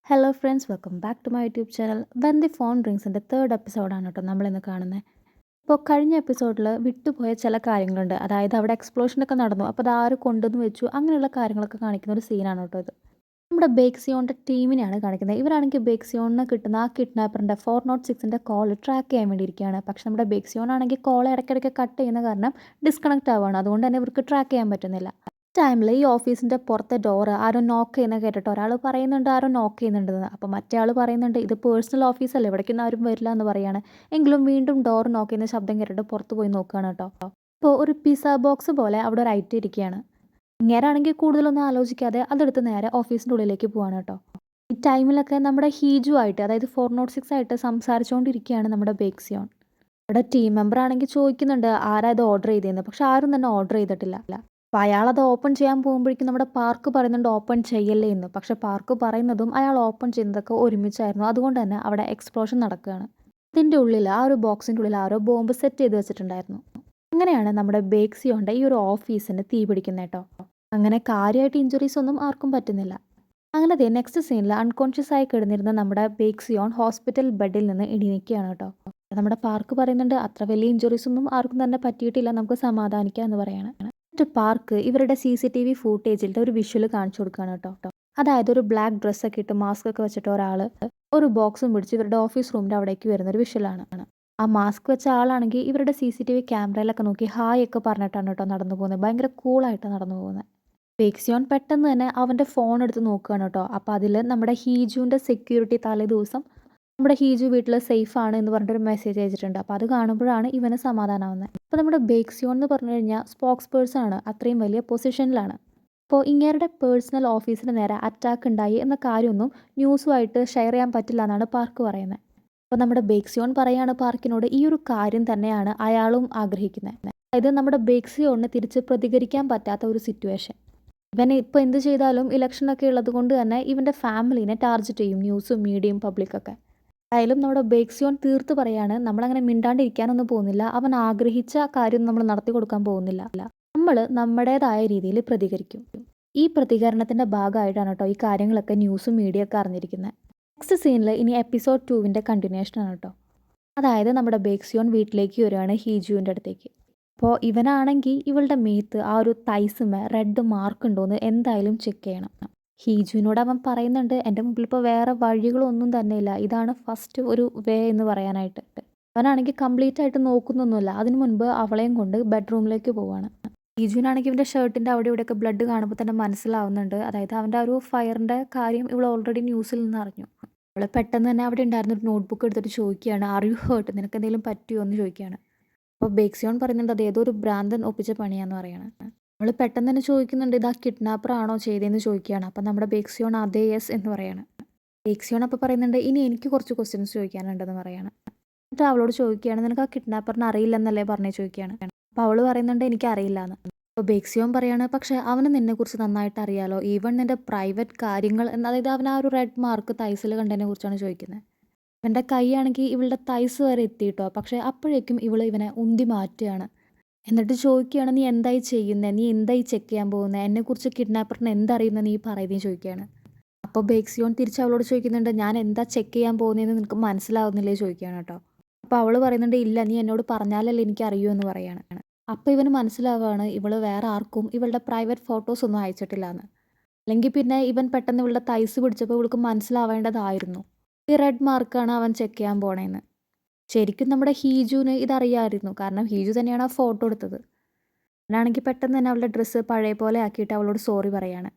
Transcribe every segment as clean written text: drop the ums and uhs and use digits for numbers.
Hello friends, welcome back to my YouTube channel. When the phone റിങ്സിൻ്റെ third എപ്പിസോഡാണ് കേട്ടോ നമ്മളിന്ന് കാണുന്നത്. ഇപ്പോൾ കഴിഞ്ഞ എപ്പിസോഡിൽ വിട്ടുപോയ ചില കാര്യങ്ങളുണ്ട്. അതായത് അവിടെ എക്സ്പ്ലോഷനൊക്കെ നടന്നു. അപ്പോൾ അത് ആര് കൊണ്ടുവന്ന് വെച്ചു, അങ്ങനെയുള്ള കാര്യങ്ങളൊക്കെ കാണിക്കുന്ന ഒരു സീനാണ് കേട്ടോ ഇത്. നമ്മുടെ ബേക്സിയോണിൻ്റെ ടീമിനെയാണ് കാണിക്കുന്നത്. ഇവരാണെങ്കിൽ ബേക്സിയോണിന് കിട്ടുന്ന ആ കിഡ്നാപ്പറിൻ്റെ 406ൻ്റെ കോൾ ട്രാക്ക് ചെയ്യാൻ വേണ്ടിയിരിക്കുകയാണ്. പക്ഷേ നമ്മുടെ ബേക്സിയോൺ ആണെങ്കിൽ കോൾ ഇടയ്ക്കിടയ്ക്ക് കട്ട് ചെയ്യുന്ന കാരണം ഡിസ്കണക്റ്റ് ആവുകയാണ്. അതുകൊണ്ട് തന്നെ ഇവർക്ക് ട്രാക്ക് ചെയ്യാൻ പറ്റുന്നില്ല. ടൈമിൽ ഈ ഓഫീസിൻ്റെ പുറത്തെ ഡോറ് ആരോ നോക്ക് ചെയ്യുന്നത് കേട്ടിട്ട് ഒരാൾ പറയുന്നുണ്ട് ആരോ നോക്ക് ചെയ്യുന്നുണ്ടെന്ന്. അപ്പോൾ മറ്റേ ആൾ പറയുന്നുണ്ട് ഇത് പേഴ്സണൽ ഓഫീസല്ലേ, ഇവിടേക്കൊന്നും ആരും വരില്ല എന്ന് പറയാണ്. എങ്കിലും വീണ്ടും ഡോർ നോക്ക് ചെയ്യുന്ന ശബ്ദം കേട്ടിട്ട് പുറത്ത് പോയി നോക്കുകയാണ് കേട്ടോ. അപ്പോൾ ഒരു പിസ്സ ബോക്സ് പോലെ അവിടെ ഒരു ഐറ്റം ഇരിക്കുകയാണ്. ഇങ്ങേരാണെങ്കിൽ കൂടുതലൊന്നും ആലോചിക്കാതെ അതെടുത്ത് നേരെ ഓഫീസിൻ്റെ ഉള്ളിലേക്ക് പോവാണ് കേട്ടോ. ഈ ടൈമിലൊക്കെ നമ്മുടെ ഹീജു ആയിട്ട്, അതായത് 406 ആയിട്ട് സംസാരിച്ചുകൊണ്ടിരിക്കുകയാണ് നമ്മുടെ ബേക്സിയോൺ. ഇവിടെ ടീം മെമ്പർ ആണെങ്കിൽ ചോദിക്കുന്നുണ്ട് ആരാ ഇത് ഓർഡർ ചെയ്തതെന്ന്. പക്ഷെ ആരും തന്നെ ഓർഡർ ചെയ്തിട്ടില്ല. അപ്പോൾ അയാളത് ഓപ്പൺ ചെയ്യാൻ പോകുമ്പോഴേക്കും നമ്മുടെ പാർക്ക് പറയുന്നുണ്ട് ഓപ്പൺ ചെയ്യല്ലേ എന്ന്. പക്ഷെ പാർക്ക് പറയുന്നതും അയാൾ ഓപ്പൺ ചെയ്യുന്നതൊക്കെ ഒരുമിച്ചായിരുന്നു. അതുകൊണ്ട് തന്നെ അവിടെ എക്സ്പ്ലോഷൻ നടക്കുകയാണ്. ഇതിൻ്റെ ഉള്ളിൽ ആ ഒരു ബോക്സിൻ്റെ ഉള്ളിൽ ആരോ ബോംബ് സെറ്റ് ചെയ്ത് വെച്ചിട്ടുണ്ടായിരുന്നു. അങ്ങനെയാണ് നമ്മുടെ ബേക്സിയോൻ്റെ ഈ ഒരു ഓഫീസിന് തീ പിടിക്കുന്നത് കേട്ടോ. അങ്ങനെ കാര്യമായിട്ട് ഇഞ്ചുറീസ് ഒന്നും ആർക്കും പറ്റുന്നില്ല. അങ്ങനെ നെക്സ്റ്റ് സീനിൽ അൺകോൺഷ്യസ് ആയി കിടന്നിരുന്ന നമ്മുടെ ബേക്സിയോൺ ഹോസ്പിറ്റൽ ബെഡിൽ നിന്ന് എണീക്കുകയാണ് കേട്ടോ. നമ്മുടെ പാർക്ക് പറയുന്നുണ്ട് അത്ര വലിയ ഇഞ്ചുറീസ് ഒന്നും ആർക്കും തന്നെ പറ്റിയിട്ടില്ല, നമുക്ക് സമാധാനിക്കാം എന്ന് പറയാണ്. എന്നിട്ട് പാർക്ക് ഇവരുടെ CCTV ഫൂട്ടേജിൽ ഒരു വിഷ്വൽ കാണിച്ചു കൊടുക്കുകയാണ് കേട്ടോ. അതായത് ഒരു ബ്ലാക്ക് ഡ്രസ്സൊക്കെ ഇട്ട് മാസ്ക് ഒക്കെ വെച്ചിട്ട് ഒരാൾ ഒരു ബോക്സും പിടിച്ച് ഇവരുടെ ഓഫീസ് റൂമിൻ്റെ അവിടേക്ക് വരുന്ന ഒരു വിഷ്വലാണ്. ആ മാസ്ക് വെച്ച ആളാണെങ്കിൽ ഇവരുടെ CCTV ക്യാമറയിലൊക്കെ നോക്കി ഹായ് ഒക്കെ പറഞ്ഞിട്ടാണ് കേട്ടോ നടന്നു പോകുന്നത്. ഭയങ്കര കൂളായിട്ടാണ് നടന്നു പോകുന്നത്. ബേക്സിയോൺ പെട്ടെന്ന് തന്നെ അവൻ്റെ ഫോൺ എടുത്ത് നോക്കുകയാണ് കേട്ടോ. അപ്പോൾ അതിൽ നമ്മുടെ ഹീജുവിൻ്റെ സെക്യൂരിറ്റി തലേ ദിവസം നമ്മുടെ ഹീജു വീട്ടിൽ സേഫ് ആണ് എന്ന് പറഞ്ഞിട്ടൊരു മെസ്സേജ് അയച്ചിട്ടുണ്ട്. അപ്പോൾ അത് കാണുമ്പോഴാണ് ഇവന് സമാധാനമാവുന്നത്. അപ്പോൾ നമ്മുടെ ബേക്സിയോൺ എന്ന് പറഞ്ഞു കഴിഞ്ഞാൽ സ്പോക്സ് പേഴ്സൺ ആണ്, അത്രയും വലിയ പൊസിഷനിലാണ്. അപ്പോൾ ഇങ്ങേരുടെ പേഴ്സണൽ ഓഫീസിന് നേരെ അറ്റാക്ക് ഉണ്ടായി എന്ന കാര്യമൊന്നും ന്യൂസുമായിട്ട് ഷെയർ ചെയ്യാൻ പറ്റില്ല എന്നാണ് പാർക്ക് പറയുന്നത്. അപ്പോൾ നമ്മുടെ ബേക്സിയോൺ പറയാണ് പാർക്കിനോട് ഈ ഒരു കാര്യം തന്നെയാണ് അയാളും ആഗ്രഹിക്കുന്നത്. അതായത് നമ്മുടെ ബേക്സിയോണിന് തിരിച്ച് പ്രതികരിക്കാൻ പറ്റാത്ത ഒരു സിറ്റുവേഷൻ. ഇവൻ ഇപ്പോൾ എന്ത് ചെയ്താലും ഇലക്ഷനൊക്കെ ഉള്ളത് കൊണ്ട് തന്നെ ഇവൻ്റെ ഫാമിലീനെ ടാർഗറ്റ് ചെയ്യും ന്യൂസും മീഡിയയും പബ്ലിക്കൊക്കെ. ആയാലും നമ്മുടെ ബേക്സിയോൺ തീർത്ത് പറയാണ് നമ്മളങ്ങനെ മിണ്ടാണ്ടിരിക്കാനൊന്നും പോകുന്നില്ല, അവൻ ആഗ്രഹിച്ച കാര്യം നമ്മൾ നടത്തി കൊടുക്കാൻ പോകുന്നില്ല, നമ്മൾ നമ്മുടേതായ രീതിയിൽ പ്രതികരിക്കും. ഈ പ്രതികരണത്തിൻ്റെ ഭാഗമായിട്ടാണ് കേട്ടോ ഈ കാര്യങ്ങളൊക്കെ ന്യൂസും മീഡിയ ഒക്കെ അറിഞ്ഞിരിക്കുന്നത്. നെക്സ്റ്റ് സീനിൽ ഇനി എപ്പിസോഡ് 2ൻ്റെ കണ്ടിന്യൂഷനാണ് കേട്ടോ. അതായത് നമ്മുടെ ബേക്സിയോൺ വീട്ടിലേക്ക് വരികയാണ് ഹീജുവിൻ്റെ അടുത്തേക്ക്. അപ്പോൾ ഇവനാണെങ്കിൽ ഇവളുടെ മേത്ത് ആ ഒരു തൈസുമേ റെഡ് മാർക്ക് ഉണ്ടോയെന്ന് എന്തായാലും ചെക്ക് ചെയ്യണം. ഹീജുവിനോട് അവൻ പറയുന്നുണ്ട് എൻ്റെ മുമ്പിൽ ഇപ്പോൾ വേറെ വഴികളൊന്നും തന്നെ ഇല്ല, ഇതാണ് ഫസ്റ്റ് ഒരു വേ എന്ന് പറയാനായിട്ട്. അവനാണെങ്കിൽ കംപ്ലീറ്റ് ആയിട്ട് നോക്കുന്നൊന്നുമില്ല. അതിനു മുൻപ് അവളെയും കൊണ്ട് ബെഡ്റൂമിലേക്ക് പോവാണ്. ഹീജുവിനാണെങ്കിൽ ഇവൻ്റെ ഷർട്ടിൻ്റെ അവിടെ ഇവിടെയൊക്കെ ബ്ലഡ് കാണുമ്പോൾ തന്നെ മനസ്സിലാവുന്നുണ്ട്. അതായത് അവൻ്റെ ആ ഒരു ഫയറിൻ്റെ കാര്യം ഇവൾ ഓൾറെഡി ന്യൂസിൽ നിന്ന് അറിഞ്ഞു. അവൾ പെട്ടെന്ന് തന്നെ അവിടെ ഉണ്ടായിരുന്ന ഒരു നോട്ട്ബുക്ക് എടുത്തിട്ട് ചോദിക്കുകയാണ് ആർ യു ഹേർട്ട്, നിനക്ക് എന്തെങ്കിലും പറ്റുമോ എന്ന് ചോദിക്കുകയാണ്. അപ്പോൾ ബേക്സിയോൺ പറയുന്നുണ്ട് അത് ഏതോ ഒരു ഭ്രാന്തൻ ഒപ്പിച്ച പണിയാന്ന് പറയണം. അവൾ പെട്ടെന്ന് തന്നെ ചോദിക്കുന്നുണ്ട് ഇത് ആ കിഡ്നാപ്പർ ആണോ ചെയ്തതെന്ന് ചോദിക്കുകയാണ്. അപ്പം നമ്മുടെ ബേക്സിയോൺ അതേ യെസ് എന്ന് പറയാണ്. ബേക്സിയോൺ അപ്പോൾ പറയുന്നുണ്ട് ഇനി എനിക്ക് കുറച്ച് ക്വസ്റ്റ്യൻസ് ചോദിക്കാനുണ്ടെന്ന് പറയാണ്. എന്നിട്ട് അവളോട് ചോദിക്കുകയാണ് നിനക്ക് ആ കിഡ്നാപ്പറിനെ അറിയില്ലെന്നല്ലേ പറഞ്ഞേ ചോദിക്കുകയാണ്. അപ്പോൾ അവൾ പറയുന്നുണ്ട് എനിക്ക് അറിയില്ല എന്ന്. അപ്പോൾ ബേക്സിയോൺ പറയാണ് പക്ഷേ അവന് നിന്നെക്കുറിച്ച് നന്നായിട്ട് അറിയാലോ, ഈവൻ നിൻ്റെ പ്രൈവറ്റ് കാര്യങ്ങൾ അതായത് അവൻ ആ ഒരു റെഡ് മാർക്ക് തൈസിൽ കണ്ടതിനെ കുറിച്ചാണ് ചോദിക്കുന്നത്. ഇവൻ്റെ കൈയാണെങ്കിൽ ഇവളുടെ തൈസ് വരെ എത്തിയിട്ടോ. പക്ഷേ അപ്പോഴേക്കും ഇവനെ ഉന്തി മാറ്റുകയാണ്. എന്നിട്ട് ചോദിക്കുകയാണ് നീ എന്തായി ചെയ്യുന്നത്, നീ എന്തായി ചെക്ക് ചെയ്യാൻ പോകുന്നത്, എന്നെക്കുറിച്ച് കിഡ്നാപ്പറിന് എന്തറിയുന്നത് നീ പറയുന്നത് ചോദിക്കുകയാണ്. അപ്പോൾ ബേക്സിയോൺ തിരിച്ച് അവളോട് ചോദിക്കുന്നുണ്ട് ഞാൻ എന്താ ചെക്ക് ചെയ്യാൻ പോകുന്നതെന്ന് നിനക്ക് മനസ്സിലാവുന്നില്ലേ ചോദിക്കുകയാണ് കേട്ടോ. അപ്പോൾ അവൾ പറയുന്നുണ്ട് ഇല്ല നീ എന്നോട് പറഞ്ഞാലല്ലേ എനിക്ക് അറിയൂ എന്ന് പറയാണ്. അപ്പോൾ ഇവന് മനസ്സിലാവുകയാണ് ഇവൾ വേറെ ആർക്കും ഇവളുടെ പ്രൈവറ്റ് ഫോട്ടോസ് ഒന്നും അയച്ചിട്ടില്ല എന്ന്. അല്ലെങ്കിൽ പിന്നെ ഇവൻ പെട്ടെന്ന് ഇവളുടെ തൈസ് പിടിച്ചപ്പോൾ ഇവൾക്ക് മനസ്സിലാവേണ്ടതായിരുന്നു ഈ റെഡ് മാർക്കാണ് അവൻ ചെക്ക് ചെയ്യാൻ പോണേന്ന്. ശരിക്കും നമ്മുടെ ഹീജുവിന് ഇതറിയാമായിരുന്നു, കാരണം ഹീജു തന്നെയാണ് ആ ഫോട്ടോ എടുത്തത്. അവനാണെങ്കിൽ പെട്ടെന്ന് തന്നെ അവളുടെ ഡ്രസ്സ് പഴയ പോലെ ആക്കിയിട്ട് അവളോട് സോറി പറയാണ്.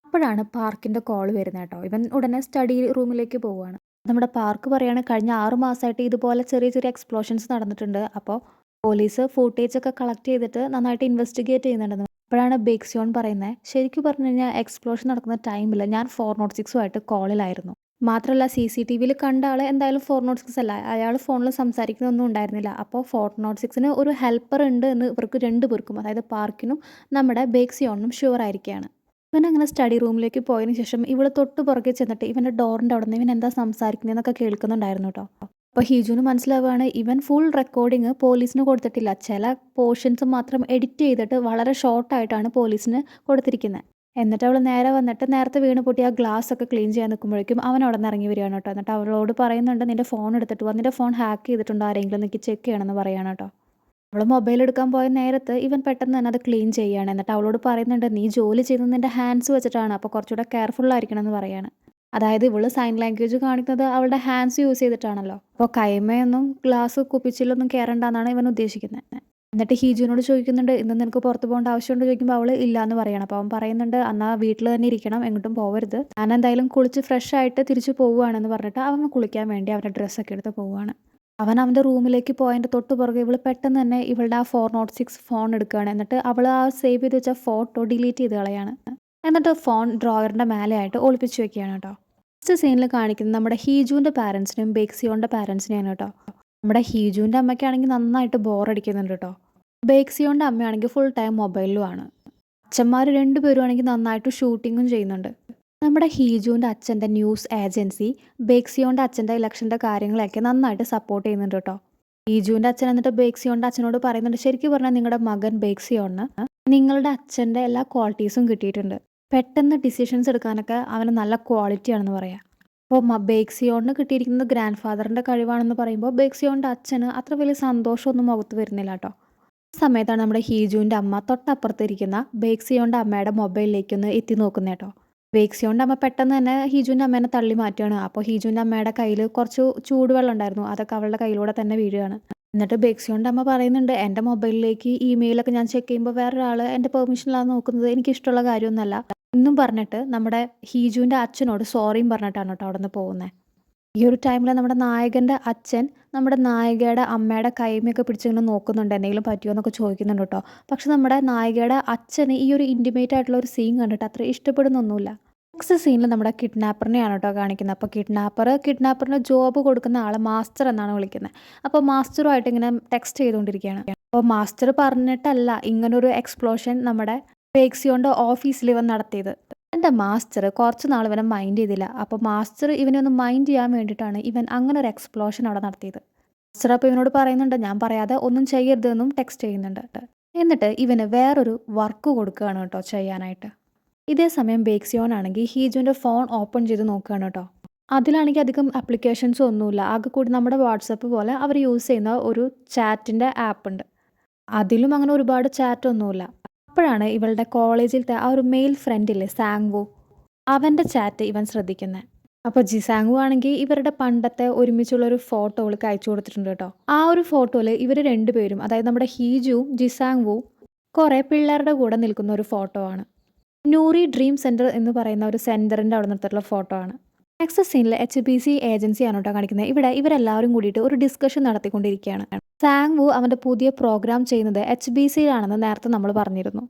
അപ്പോഴാണ് പാർക്കിൻ്റെ കോൾ വരുന്നത് കേട്ടോ. ഇവൻ ഉടനെ സ്റ്റഡി റൂമിലേക്ക് പോവുകയാണ്. നമ്മുടെ പാർക്ക് പറയാണ് കഴിഞ്ഞ 6 മാസമായിട്ട് ഇതുപോലെ ചെറിയ ചെറിയ എക്സ്പ്ലോഷൻസ് നടന്നിട്ടുണ്ട്. അപ്പോൾ പോലീസ് ഫൂട്ടേജ് ഒക്കെ കളക്ട് ചെയ്തിട്ട് നന്നായിട്ട് ഇൻവെസ്റ്റിഗേറ്റ് ചെയ്യുന്നുണ്ടെന്ന്. അപ്പോഴാണ് ബേക്സിയോൺ പറയുന്നത് ശരിക്കും പറഞ്ഞു കഴിഞ്ഞാൽ എക്സ്പ്ലോഷൻ നടക്കുന്ന ടൈമിൽ ഞാൻ 406 കോളിലായിരുന്നു. മാത്രമല്ല CCTVയിൽ കണ്ട ആൾ എന്തായാലും 406 അല്ല, അയാൾ ഫോണിൽ സംസാരിക്കുന്നൊന്നും ഉണ്ടായിരുന്നില്ല. അപ്പോൾ 406ന് ഒരു ഹെൽപ്പർ ഉണ്ട് എന്ന് ഇവർക്ക് രണ്ടുപേർക്കും, അതായത് പാർക്കിനും നമ്മുടെ ബേക്സിയോണിനും ഷുവർ ആയിരിക്കുകയാണ്. ഇവൻ അങ്ങനെ സ്റ്റഡി റൂമിലേക്ക് പോയതിന് ശേഷം ഇവൾ തൊട്ട് പുറകെ ചെന്നിട്ട് ഇവൻ്റെ ഡോറിൻ്റെ അവിടെ നിന്ന് ഇവൻ എന്താ സംസാരിക്കുന്നതെന്നൊക്കെ കേൾക്കുന്നുണ്ടായിരുന്നു കേട്ടോ. അപ്പോൾ ഹീജുവിന് മനസ്സിലാവുകയാണ് ഇവൻ ഫുൾ റെക്കോർഡിങ് പോലീസിന് കൊടുത്തിട്ടില്ല, ചില പോർഷൻസ് മാത്രം എഡിറ്റ് ചെയ്തിട്ട് വളരെ ഷോർട്ടായിട്ടാണ് പോലീസിന് കൊടുത്തിരിക്കുന്നത്. എന്നിട്ട് അവൾ നേരെ വന്നിട്ട് നേരത്തെ വീണ് പൊട്ടിയ ആ ഗ്ലാസ് ഒക്കെ ക്ലീൻ ചെയ്യാൻ നിൽക്കുമ്പോഴേക്കും അവൻ അവിടെ നിന്ന് ഇറങ്ങി വരികയാണ് കേട്ടോ. എന്നിട്ട് അവളോട് പറയുന്നുണ്ട്, നിന്റെ ഫോൺ എടുത്തിട്ട് വാ, നിന്റെ ഫോൺ ഹാക്ക് ചെയ്തിട്ടുണ്ടോ ആരെങ്കിലും എനിക്ക് ചെക്ക് ചെയ്യണമെന്ന് പറയാണ് കേട്ടോ. അവൾ മൊബൈൽ എടുക്കാൻ പോയ നേരത്ത് ഇവൻ പെട്ടെന്ന് തന്നെ അത് ക്ലീൻ ചെയ്യാണ്. എന്നിട്ട് അവളോട് പറയുന്നുണ്ട്, നീ ജോലി ചെയ്യുന്നത് നിന്റെ ഹാൻഡ്സ് വെച്ചിട്ടാണ്, അപ്പോൾ കുറച്ചുകൂടെ കെയർഫുൾ ആയിരിക്കണം എന്ന് പറയാണ്. അതായത് ഇവള് സൈൻ ലാംഗ്വേജ് കാണിക്കുന്നത് അവളുടെ ഹാൻഡ്സ് യൂസ് ചെയ്തിട്ടാണല്ലോ. അപ്പോൾ കൈമയൊന്നും ഗ്ലാസ് കുപ്പിച്ചിലൊന്നും കയറണ്ടെന്നാണ് ഇവൻ ഉദ്ദേശിക്കുന്നത്. എന്നിട്ട് ഹീജുവിനോട് ചോദിക്കുന്നുണ്ട്, ഇന്ന് നിനക്ക് പുറത്ത് പോകേണ്ട ആവശ്യമുണ്ട് ചോദിക്കുമ്പോൾ അവൾ ഇല്ല എന്ന് പറയണം. അപ്പോൾ അവൻ പറയുന്നുണ്ട്, എന്നാൽ വീട്ടിൽ തന്നെ ഇരിക്കണം, എങ്ങോട്ടും പോകരുത്, ഞാൻ എന്തായാലും കുളിച്ച് ഫ്രഷ് ആയിട്ട് തിരിച്ചു പോവുകയാണെന്ന് പറഞ്ഞിട്ട് അവൻ കുളിക്കാൻ വേണ്ടി അവൻ്റെ ഡ്രസ്സൊക്കെ എടുത്ത് പോവുകയാണ്. അവൻ അവൻ്റെ റൂമിലേക്ക് പോയതിൻ്റെ തൊട്ട് പുറകെ ഇവൾ പെട്ടെന്ന് തന്നെ ഇവളുടെ ആ 406 ഫോൺ എടുക്കുകയാണ്. എന്നിട്ട് അവൾ ആ സേവ് ചെയ്ത് വെച്ച ഫോട്ടോ ഡിലീറ്റ് ചെയ്ത് കളയാണ്. എന്നിട്ട് ഫോൺ ഡ്രോയറിൻ്റെ മേലെയായിട്ട് ഒളിപ്പിച്ച് വെക്കുകയാണ് കേട്ടോ. ഫസ്റ്റ് സീനിൽ കാണിക്കുന്നത് നമ്മുടെ ഹീജുവിൻ്റെ പാരൻസിനെയും ബേക്സിയോൻ്റെ പാരൻസിനെയാണ് കേട്ടോ. നമ്മുടെ ഹീജുവിൻ്റെ അമ്മയ്ക്കാണെങ്കിൽ നന്നായിട്ട് ബോറടിക്കുന്നുണ്ട് കേട്ടോ. ബേക്സിയോൻ്റെ അമ്മയാണെങ്കിൽ ഫുൾ ടൈം മൊബൈലിലുമാണ്. അച്ഛന്മാർ രണ്ടുപേരും ആണെങ്കിൽ നന്നായിട്ട് ഷൂട്ടിങ്ങും ചെയ്യുന്നുണ്ട്. നമ്മുടെ ഹീജുവിൻ്റെ അച്ഛൻ്റെ ന്യൂസ് ഏജൻസി ബേക്സിയോൻ്റെ അച്ഛൻ്റെ ഇലക്ഷൻ്റെ കാര്യങ്ങളൊക്കെ നന്നായിട്ട് സപ്പോർട്ട് ചെയ്യുന്നുണ്ട് കേട്ടോ. ഹീജുവിൻ്റെ അച്ഛൻ എന്നിട്ട് ബേക്സിയോൻ്റെ അച്ഛനോട് പറയുന്നുണ്ട്, ശരിക്കും പറഞ്ഞാൽ നിങ്ങളുടെ മകൻ ബേക്സിയോണ് നിങ്ങളുടെ അച്ഛൻ്റെ എല്ലാ ക്വാളിറ്റീസും കിട്ടിയിട്ടുണ്ട്, പെട്ടെന്ന് ഡിസിഷൻസ് എടുക്കാനൊക്കെ അവന് നല്ല ക്വാളിറ്റിയാണെന്ന് പറയാം. അപ്പോൾ ബേക്സിയോണിന് കിട്ടിയിരിക്കുന്നത് ഗ്രാൻഡ് ഫാദറിൻ്റെ കഴിവാണെന്ന് പറയുമ്പോൾ ബേക്സിയോൻ്റെ അച്ഛന് അത്ര വലിയ സന്തോഷമൊന്നും മുഖത്ത് വരുന്നില്ല കേട്ടോ. ആ സമയത്താണ് നമ്മുടെ ഹീജുവിൻ്റെ അമ്മ തൊട്ടപ്പുറത്തിരിക്കുന്ന ബേക്സിയോൻ്റെ അമ്മയുടെ മൊബൈലിലേക്കൊന്ന് എത്തി നോക്കുന്നത് കേട്ടോ. ബേക്സിയോൻ്റെ അമ്മ പെട്ടെന്ന് തന്നെ ഹീജുവിൻ്റെ അമ്മേനെ തള്ളി മാറ്റുകയാണ്. അപ്പോൾ ഹീജുവിൻ്റെ അമ്മയുടെ കയ്യിൽ കുറച്ച് ചൂടുവെള്ളം ഉണ്ടായിരുന്നു, അതൊക്കെ അവളുടെ കയ്യിലൂടെ തന്നെ വീഴുകയാണ്. എന്നിട്ട് ബേക്സിയോൻ്റെ അമ്മ പറയുന്നുണ്ട്, എൻ്റെ മൊബൈലിലേക്ക് ഇമെയിലൊക്കെ ഞാൻ ചെക്ക് ചെയ്യുമ്പോൾ വേറൊരാൾ എൻ്റെ പെർമിഷനിലാണ് നോക്കുന്നത്, എനിക്കിഷ്ടമുള്ള കാര്യമൊന്നുമല്ല എന്നും പറഞ്ഞിട്ട് നമ്മുടെ ഹീജുവിൻ്റെ അച്ഛനോട് സോറിയും പറഞ്ഞിട്ടാണ് കേട്ടോ അവിടെ നിന്ന് പോകുന്നത്. ഈ ഒരു ടൈമിൽ നമ്മുടെ നായകൻ്റെ അച്ഛൻ നമ്മുടെ നായികയുടെ അമ്മയുടെ കൈമയൊക്കെ പിടിച്ചിങ്ങനെ നോക്കുന്നുണ്ട്, എന്തെങ്കിലും പറ്റുമോ എന്നൊക്കെ ചോദിക്കുന്നുണ്ട് കേട്ടോ. പക്ഷെ നമ്മുടെ നായികയുടെ അച്ഛന് ഈ ഒരു ഇൻറ്റിമേറ്റ് ആയിട്ടുള്ള ഒരു സീൻ കണ്ടിട്ട് അത്ര ഇഷ്ടപ്പെടുന്നൊന്നുമില്ല. നെക്സ്റ്റ് സീനിൽ നമ്മുടെ കിഡ്നാപ്പറിനെയാണ് കേട്ടോ കാണിക്കുന്നത്. അപ്പോൾ കിഡ്നാപ്പറിന് ജോബ് കൊടുക്കുന്ന ആളെ മാസ്റ്റർ എന്നാണ് വിളിക്കുന്നത്. അപ്പോൾ മാസ്റ്ററുമായിട്ട് ഇങ്ങനെ ടെക്സ്റ്റ് ചെയ്തുകൊണ്ടിരിക്കുകയാണ്. അപ്പോൾ മാസ്റ്റർ പറഞ്ഞിട്ടല്ല ഇങ്ങനൊരു എക്സ്പ്ലോഷൻ നമ്മുടെ ബേക്സിയോൻ്റെ ഓഫീസിൽ ഇവൻ നടത്തിയത്. എൻ്റെ മാസ്റ്റർ കുറച്ച് നാൾ ഇവനെ മൈൻഡ് ചെയ്തില്ല. അപ്പോൾ മാസ്റ്റർ ഇവനെ ഒന്ന് മൈൻഡ് ചെയ്യാൻ വേണ്ടിയിട്ടാണ് ഇവൻ അങ്ങനെ ഒരു എക്സ്പ്ലോഷൻ അവിടെ നടത്തിയത്. മാസ്റ്റർ അപ്പോൾ ഇവനോട് പറയുന്നുണ്ട്, ഞാൻ പറയാതെ ഒന്നും ചെയ്യരുതെന്നും ടെക്സ്റ്റ് ചെയ്യുന്നുണ്ട്. എന്നിട്ട് ഇവന് വേറൊരു വർക്ക് കൊടുക്കുകയാണ് കേട്ടോ ചെയ്യാനായിട്ട്. ഇതേ സമയം ബേക്സിയോനാണെങ്കിൽ ഹീജുവിൻ്റെ ഫോൺ ഓപ്പൺ ചെയ്ത് നോക്കുകയാണ് കേട്ടോ. അതിലാണെങ്കിൽ അധികം ആപ്ലിക്കേഷൻസും ഒന്നുമില്ല, ആകെ കൂടി നമ്മുടെ വാട്സപ്പ് പോലെ അവർ യൂസ് ചെയ്യുന്ന ഒരു ചാറ്റിൻ്റെ ആപ്പ് ഉണ്ട്. അതിലും അങ്ങനെ ഒരുപാട് ചാറ്റൊന്നുമില്ല. അപ്പോഴാണ് ഇവളുടെ കോളേജിലത്തെ ആ ഒരു മെയിൽ ഫ്രണ്ടില്ലേ സാങ്വു, അവൻ്റെ ചാറ്റ് ഇവൻ ശ്രദ്ധിക്കുന്നത്. അപ്പോൾ ജിസാങ്വു ആണെങ്കിൽ ഇവരുടെ പണ്ടത്തെ ഒരുമിച്ചുള്ളൊരു ഫോട്ടോ അവൾക്ക് അയച്ചു കൊടുത്തിട്ടുണ്ട് കേട്ടോ. ആ ഒരു ഫോട്ടോയിൽ ഇവർ രണ്ടുപേരും, അതായത് നമ്മുടെ ഹീജുവും ജിസാങ്വുവും കുറേ പിള്ളേരുടെ കൂടെ നിൽക്കുന്ന ഒരു ഫോട്ടോ ആണ്. നൂറി ഡ്രീം സെൻറ്റർ എന്ന് പറയുന്ന ഒരു സെൻറ്ററിൻ്റെ അവിടെ നിന്നിട്ടുള്ള ഫോട്ടോ ആണ്. നെക്സ്റ്റ് സീനിൽ HBC ഏജൻസിയാണ് കേട്ടോ കാണിക്കുന്നത്. ഇവിടെ ഇവരെല്ലാവരും കൂടിയിട്ട് ഒരു ഡിസ്കഷൻ നടത്തിക്കൊണ്ടിരിക്കുകയാണ്. സാങ്വു അവൻ്റെ പുതിയ പ്രോഗ്രാം ചെയ്യുന്നത് HBCയിലാണെന്ന് നേരത്തെ നമ്മൾ പറഞ്ഞിരുന്നു.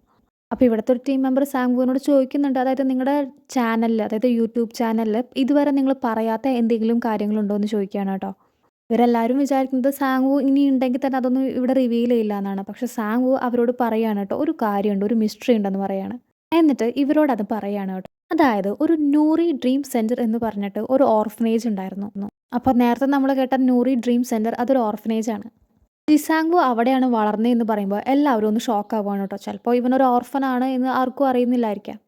അപ്പോൾ ഇവിടുത്തെ ഒരു ടീം മെമ്പർ സാങ്വുവിനോട് ചോദിക്കുന്നുണ്ട്, അതായത് നിങ്ങളുടെ ചാനലിൽ, അതായത് യൂട്യൂബ് ചാനലിൽ ഇതുവരെ നിങ്ങൾ പറയാത്ത എന്തെങ്കിലും കാര്യങ്ങളുണ്ടോ എന്ന് ചോദിക്കുകയാണ് കേട്ടോ. ഇവരെല്ലാവരും വിചാരിക്കുന്നത് സാങ്വു ഇനി ഉണ്ടെങ്കിൽ തന്നെ അതൊന്നും ഇവിടെ റിവീൽ ചെയ്യില്ല എന്നാണ്. പക്ഷെ സാങ്വു അവരോട് പറയുകയാണ് കേട്ടോ, ഒരു കാര്യമുണ്ട്, ഒരു മിസ്റ്ററി ഉണ്ടെന്ന് പറയാണ്. എന്നിട്ട് ഇവരോട് അത് പറയുകയാണ് കേട്ടോ. അതായത് ഒരു നൂറി ഡ്രീം സെൻറ്റർ എന്ന് പറഞ്ഞിട്ട് ഒരു ഓർഫനേജ് ഉണ്ടായിരുന്നു. അപ്പോൾ നേരത്തെ നമ്മൾ കേട്ട നൂറി ഡ്രീം സെൻറ്റർ അതൊരു ഓർഫനേജ് ആണ്. ജിസാങ്വു അവിടെയാണ് വളർന്നതെന്ന് പറയുമ്പോൾ എല്ലാവരും ഒന്ന് ഷോക്ക് ആവുകയാണ് കേട്ടോ. ചിലപ്പോൾ ഇവനൊരു ഓർഫനാണ് എന്ന് ആർക്കും അറിയുന്നില്ലായിരിക്കാം.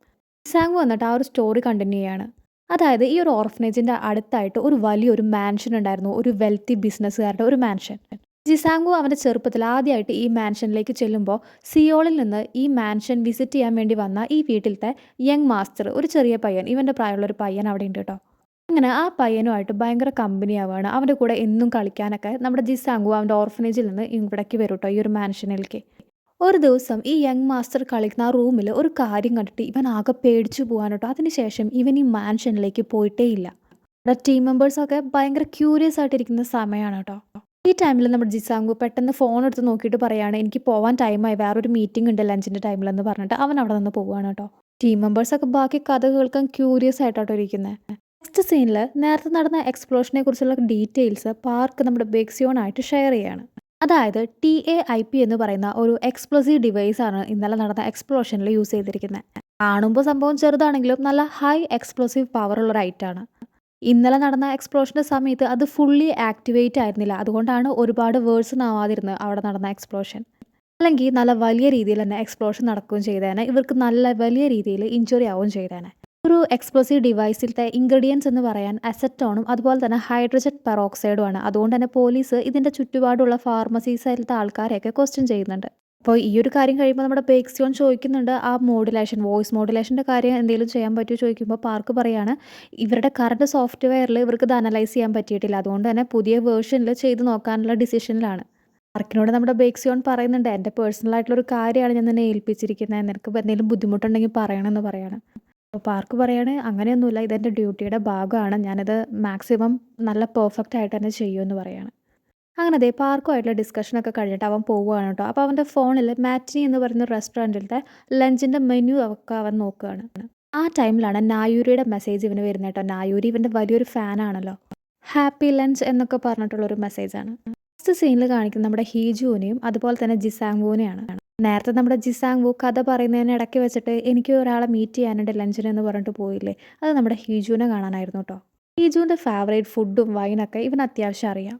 ജിസാങ്വു വന്നിട്ട് ആ ഒരു സ്റ്റോറി കണ്ടിന്യൂ ചെയ്യാണ്. അതായത് ഈ ഒരു ഓർഫനേജിൻ്റെ അടുത്തായിട്ട് ഒരു വലിയൊരു മാൻഷൻ ഉണ്ടായിരുന്നു, ഒരു വെൽത്തി ബിസിനസ്സുകാരുടെ ഒരു മാൻഷൻ. ജിസാങ്വു അവൻ്റെ ചെറുപ്പത്തിൽ ആദ്യമായിട്ട് ഈ മാൻഷനിലേക്ക് ചെല്ലുമ്പോൾ സിയോളിൽ നിന്ന് ഈ മാൻഷൻ വിസിറ്റ് ചെയ്യാൻ വേണ്ടി വന്ന ഈ വീട്ടിലത്തെ യങ് മാസ്റ്റർ, ഒരു ചെറിയ പയ്യൻ, ഇവൻ്റെ പ്രായമുള്ളൊരു പയ്യൻ അവിടെ ഉണ്ട് കേട്ടോ. അങ്ങനെ ആ പയ്യനുമായിട്ട് ഭയങ്കര കമ്പനി ആവുകയാണ്. അവൻ്റെ കൂടെ എന്നും കളിക്കാനൊക്കെ നമ്മുടെ ജിസാങ്വു അവൻ്റെ ഓർഫനേജിൽ നിന്ന് ഇവിടേക്ക് വരും കേട്ടോ, ഈ ഒരു മാൻഷനിലേക്ക്. ഒരു ദിവസം ഈ യങ് മാസ്റ്റർ കളിക്കുന്ന ആ റൂമിൽ ഒരു കാര്യം കണ്ടിട്ട് ഇവൻ ആകെ പേടിച്ചു പോകാൻ കേട്ടോ. അതിനുശേഷം ഇവൻ ഈ മാൻഷനിലേക്ക് പോയിട്ടേ ഇല്ല. നമ്മുടെ ടീം മെമ്പേഴ്സൊക്കെ ഭയങ്കര ക്യൂരിയസ് ആയിട്ടിരിക്കുന്ന സമയമാണ് കേട്ടോ. ഈ ടൈമിൽ നമ്മുടെ ജിസാങ്വു പെട്ടെന്ന് ഫോൺ എടുത്ത് നോക്കിയിട്ട് പറയാണ്, എനിക്ക് പോകാൻ ടൈമായി, വേറൊരു മീറ്റിംഗ് ഉണ്ട് ലഞ്ചിൻ്റെ ടൈമിലെന്ന് പറഞ്ഞിട്ട് അവൻ അവിടെ നിന്ന് പോവുകയാണ് കേട്ടോ. ടീം മെമ്പേഴ്സൊക്കെ ബാക്കി കഥ കേൾക്കാൻ ക്യൂരിയസ് ആയിട്ടോ ഇരിക്കുന്നത്. നെക്സ്റ്റ് സീനിൽ നേരത്തെ നടന്ന എക്സ്പ്ലോഷനെ കുറിച്ചുള്ള ഡീറ്റെയിൽസ് പാർക്ക് നമ്മുടെ ബേക്സിയോണായിട്ട് ഷെയർ ചെയ്യാണ്. അതായത് TAIP എന്ന് പറയുന്ന ഒരു എക്സ്പ്ലോസീവ് ഡിവൈസാണ് ഇന്നലെ നടന്ന എക്സ്പ്ലോഷനിൽ യൂസ് ചെയ്തിരിക്കുന്നത്. കാണുമ്പോൾ സംഭവം ചെറുതാണെങ്കിലും നല്ല ഹൈ എക്സ്പ്ലോസീവ് പവറുള്ളൊരു ഐറ്റാണ്. ഇന്നലെ നടന്ന എക്സ്പ്ലോഷൻ്റെ സമയത്ത് അത് ഫുള്ളി ആക്ടിവേറ്റ് ആയിരുന്നില്ല, അതുകൊണ്ടാണ് ഒരുപാട് വേഴ്സൺ ആവാതിരുന്നത് അവിടെ നടന്ന എക്സ്പ്ലോഷൻ. അല്ലെങ്കിൽ നല്ല വലിയ രീതിയിൽ തന്നെ എക്സ്പ്ലോഷൻ നടക്കുകയും ചെയ്തേനെ. ഇവർക്ക് നല്ല വലിയ രീതിയിൽ ഇഞ്ചുറി ആവുകയും ചെയ്തേനെ. ഒരു എക്സ്പ്ലോസീവ് ഡിവൈസിലത്തെ ഇൻഗ്രീഡിയൻസ് എന്ന് പറയാൻ അസറ്റോണും അതുപോലെ തന്നെ ഹൈഡ്രജൻ പെറോക്സൈഡും ആണ്. അതുകൊണ്ട് തന്നെ പോലീസ് ഇതിൻ്റെ ചുറ്റുപാടുള്ള ഫാർമസീസിലത്തെ ആൾക്കാരെയൊക്കെ ക്വസ്റ്റ്യൻ ചെയ്യുന്നുണ്ട്. അപ്പോൾ ഈ ഒരു കാര്യം കഴിയുമ്പോൾ നമ്മുടെ ബേക്സിയോൺ ചോദിക്കുന്നുണ്ട് ആ മോഡുലേഷൻ, വോയിസ് മോഡുലേഷൻ്റെ കാര്യം എന്തെങ്കിലും ചെയ്യാൻ പറ്റുമോ ചോദിക്കുമ്പോൾ പാർക്ക് പറയാണ് ഇവരുടെ കറണ്ട് സോഫ്റ്റ്വെയറിൽ ഇവർക്ക് ഇത് അനലൈസ് ചെയ്യാൻ പറ്റിയിട്ടില്ല. അതുകൊണ്ട് തന്നെ പുതിയ വേർഷനിൽ ചെയ്ത് നോക്കാനുള്ള ഡിസിഷനിലാണ്. പാർക്കിനോട് നമ്മുടെ ബേക്സിയോൺ പറയുന്നുണ്ട് എൻ്റെ പേഴ്സണൽ ആയിട്ടുള്ളൊരു കാര്യമാണ് ഞാൻ നിന്നെ ഏൽപ്പിച്ചിരിക്കുന്നത്. നിനക്ക് എന്തെങ്കിലും ബുദ്ധിമുട്ടുണ്ടെങ്കിൽ പറയണമെന്ന് പറയാണ്. അപ്പോൾ പാർക്ക് പറയാണ് അങ്ങനെയൊന്നുമില്ല, ഇതെൻ്റെ ഡ്യൂട്ടിയുടെ ഭാഗമാണ്, ഞാനിത് മാക്സിമം നല്ല പെർഫെക്റ്റ് ആയിട്ട് തന്നെ ചെയ്യുമെന്ന് പറയാണ്. അങ്ങനെ ദേ പാർക്കുമായിട്ടുള്ള ഡിസ്കഷനൊക്കെ കഴിഞ്ഞിട്ട് അവൻ പോവുകയാണ് കേട്ടോ. അപ്പോൾ അവൻ്റെ ഫോണിൽ മാറ്റിനി എന്ന് പറയുന്ന റെസ്റ്റോറൻറ്റിലത്തെ ലഞ്ചിൻ്റെ മെനു ഒക്കെ അവൻ നോക്കുകയാണ്. ആ ടൈമിലാണ് നായൂരിയുടെ മെസ്സേജ് ഇവന് വരുന്നത് കേട്ടോ. നായൂരി ഇവൻ്റെ വലിയൊരു ഫാനാണല്ലോ. ഹാപ്പി ലഞ്ച് എന്നൊക്കെ പറഞ്ഞിട്ടുള്ളൊരു മെസ്സേജാണ്. ഫസ്റ്റ് സീനിൽ കാണിക്കുന്നത് നമ്മുടെ ഹീജുവിനെയും അതുപോലെ തന്നെ ജിസാങ്വുവിനെയാണ്. നേരത്തെ നമ്മുടെ ജിസാങ്വു കഥ പറയുന്നതിന് ഇടയ്ക്ക് വെച്ചിട്ട് എനിക്ക് ഒരാളെ മീറ്റ് ചെയ്യാനുണ്ട് ലഞ്ചിന് എന്ന് പറഞ്ഞിട്ട് പോയില്ലേ, അത് നമ്മുടെ ഹീജുവിനെ കാണാനായിരുന്നു കേട്ടോ. ഹീജുവിൻ്റെ ഫേവറേറ്റ് ഫുഡും വൈനൊക്കെ ഇവന് അത്യാവശ്യം അറിയാം.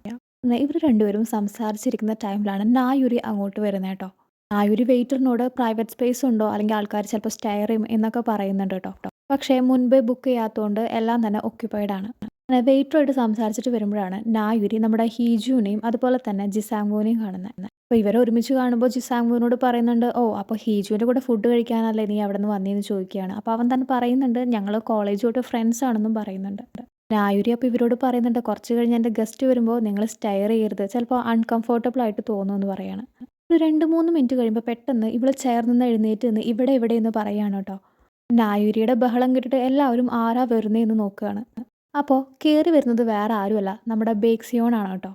ഇവർ രണ്ടുപേരും സംസാരിച്ചിരിക്കുന്ന ടൈമിലാണ് നായൂരി അങ്ങോട്ട് വരുന്നത് കേട്ടോ. നായൂരി വെയിറ്ററിനോട് പ്രൈവറ്റ് സ്പേസ് ഉണ്ടോ അല്ലെങ്കിൽ ആൾക്കാർ ചിലപ്പോൾ സ്റ്റെയർ ചെയ്യും എന്നൊക്കെ പറയുന്നുണ്ട് കേട്ടോ. പക്ഷേ മുൻപേ ബുക്ക് ചെയ്യാത്തതുകൊണ്ട് എല്ലാം തന്നെ ഒക്യുപ്പൈഡ് ആണ്. അങ്ങനെ വെയിറ്ററുമായിട്ട് സംസാരിച്ചിട്ട് വരുമ്പോഴാണ് നായൂരി നമ്മുടെ ഹീജുവിനെയും അതുപോലെ തന്നെ ജിസാങ്വുവിനെയും കാണുന്നത്. അപ്പോൾ ഇവരെ ഒരുമിച്ച് കാണുമ്പോൾ ജിസാങ്വുവിനോട് പറയുന്നുണ്ട് ഓ അപ്പോൾ ഹീജുവിൻ്റെ കൂടെ ഫുഡ് കഴിക്കാനല്ലേ നീ അവിടെ നിന്ന് വന്നതെന്ന് ചോദിക്കുകയാണ്. അപ്പോൾ അവൻ തന്നെ പറയുന്നുണ്ട് ഞങ്ങൾ കോളേജ് തൊട്ട് ഫ്രണ്ട്സ് ആണെന്നും പറയുന്നുണ്ട്. നായൂരി അപ്പോൾ ഇവരോട് പറയുന്നുണ്ട് കുറച്ച് കഴിഞ്ഞ് എൻ്റെ ഗസ്റ്റ് വരുമ്പോൾ നിങ്ങൾ സ്റ്റെയർ ചെയ്യരുത്, ചിലപ്പോൾ അൺകംഫർട്ടബിൾ ആയിട്ട് തോന്നുമെന്ന് പറയാണ്. ഒരു 2-3 മിനിറ്റ് കഴിയുമ്പോൾ പെട്ടെന്ന് ഇവൾ ചെയർ നിന്ന് എഴുന്നേറ്റ് നിന്ന് ഇവിടെ ഇവിടെ എന്ന് പറയാണ് കേട്ടോ. നായൂരിയുടെ ബഹളം കേട്ടിട്ട് എല്ലാവരും ആരാ വരുന്നതെന്ന് നോക്കുകയാണ്. അപ്പോൾ കയറി വരുന്നത് വേറെ ആരുമല്ല നമ്മുടെ ബേക്സിയോൺ ആണ് കേട്ടോ.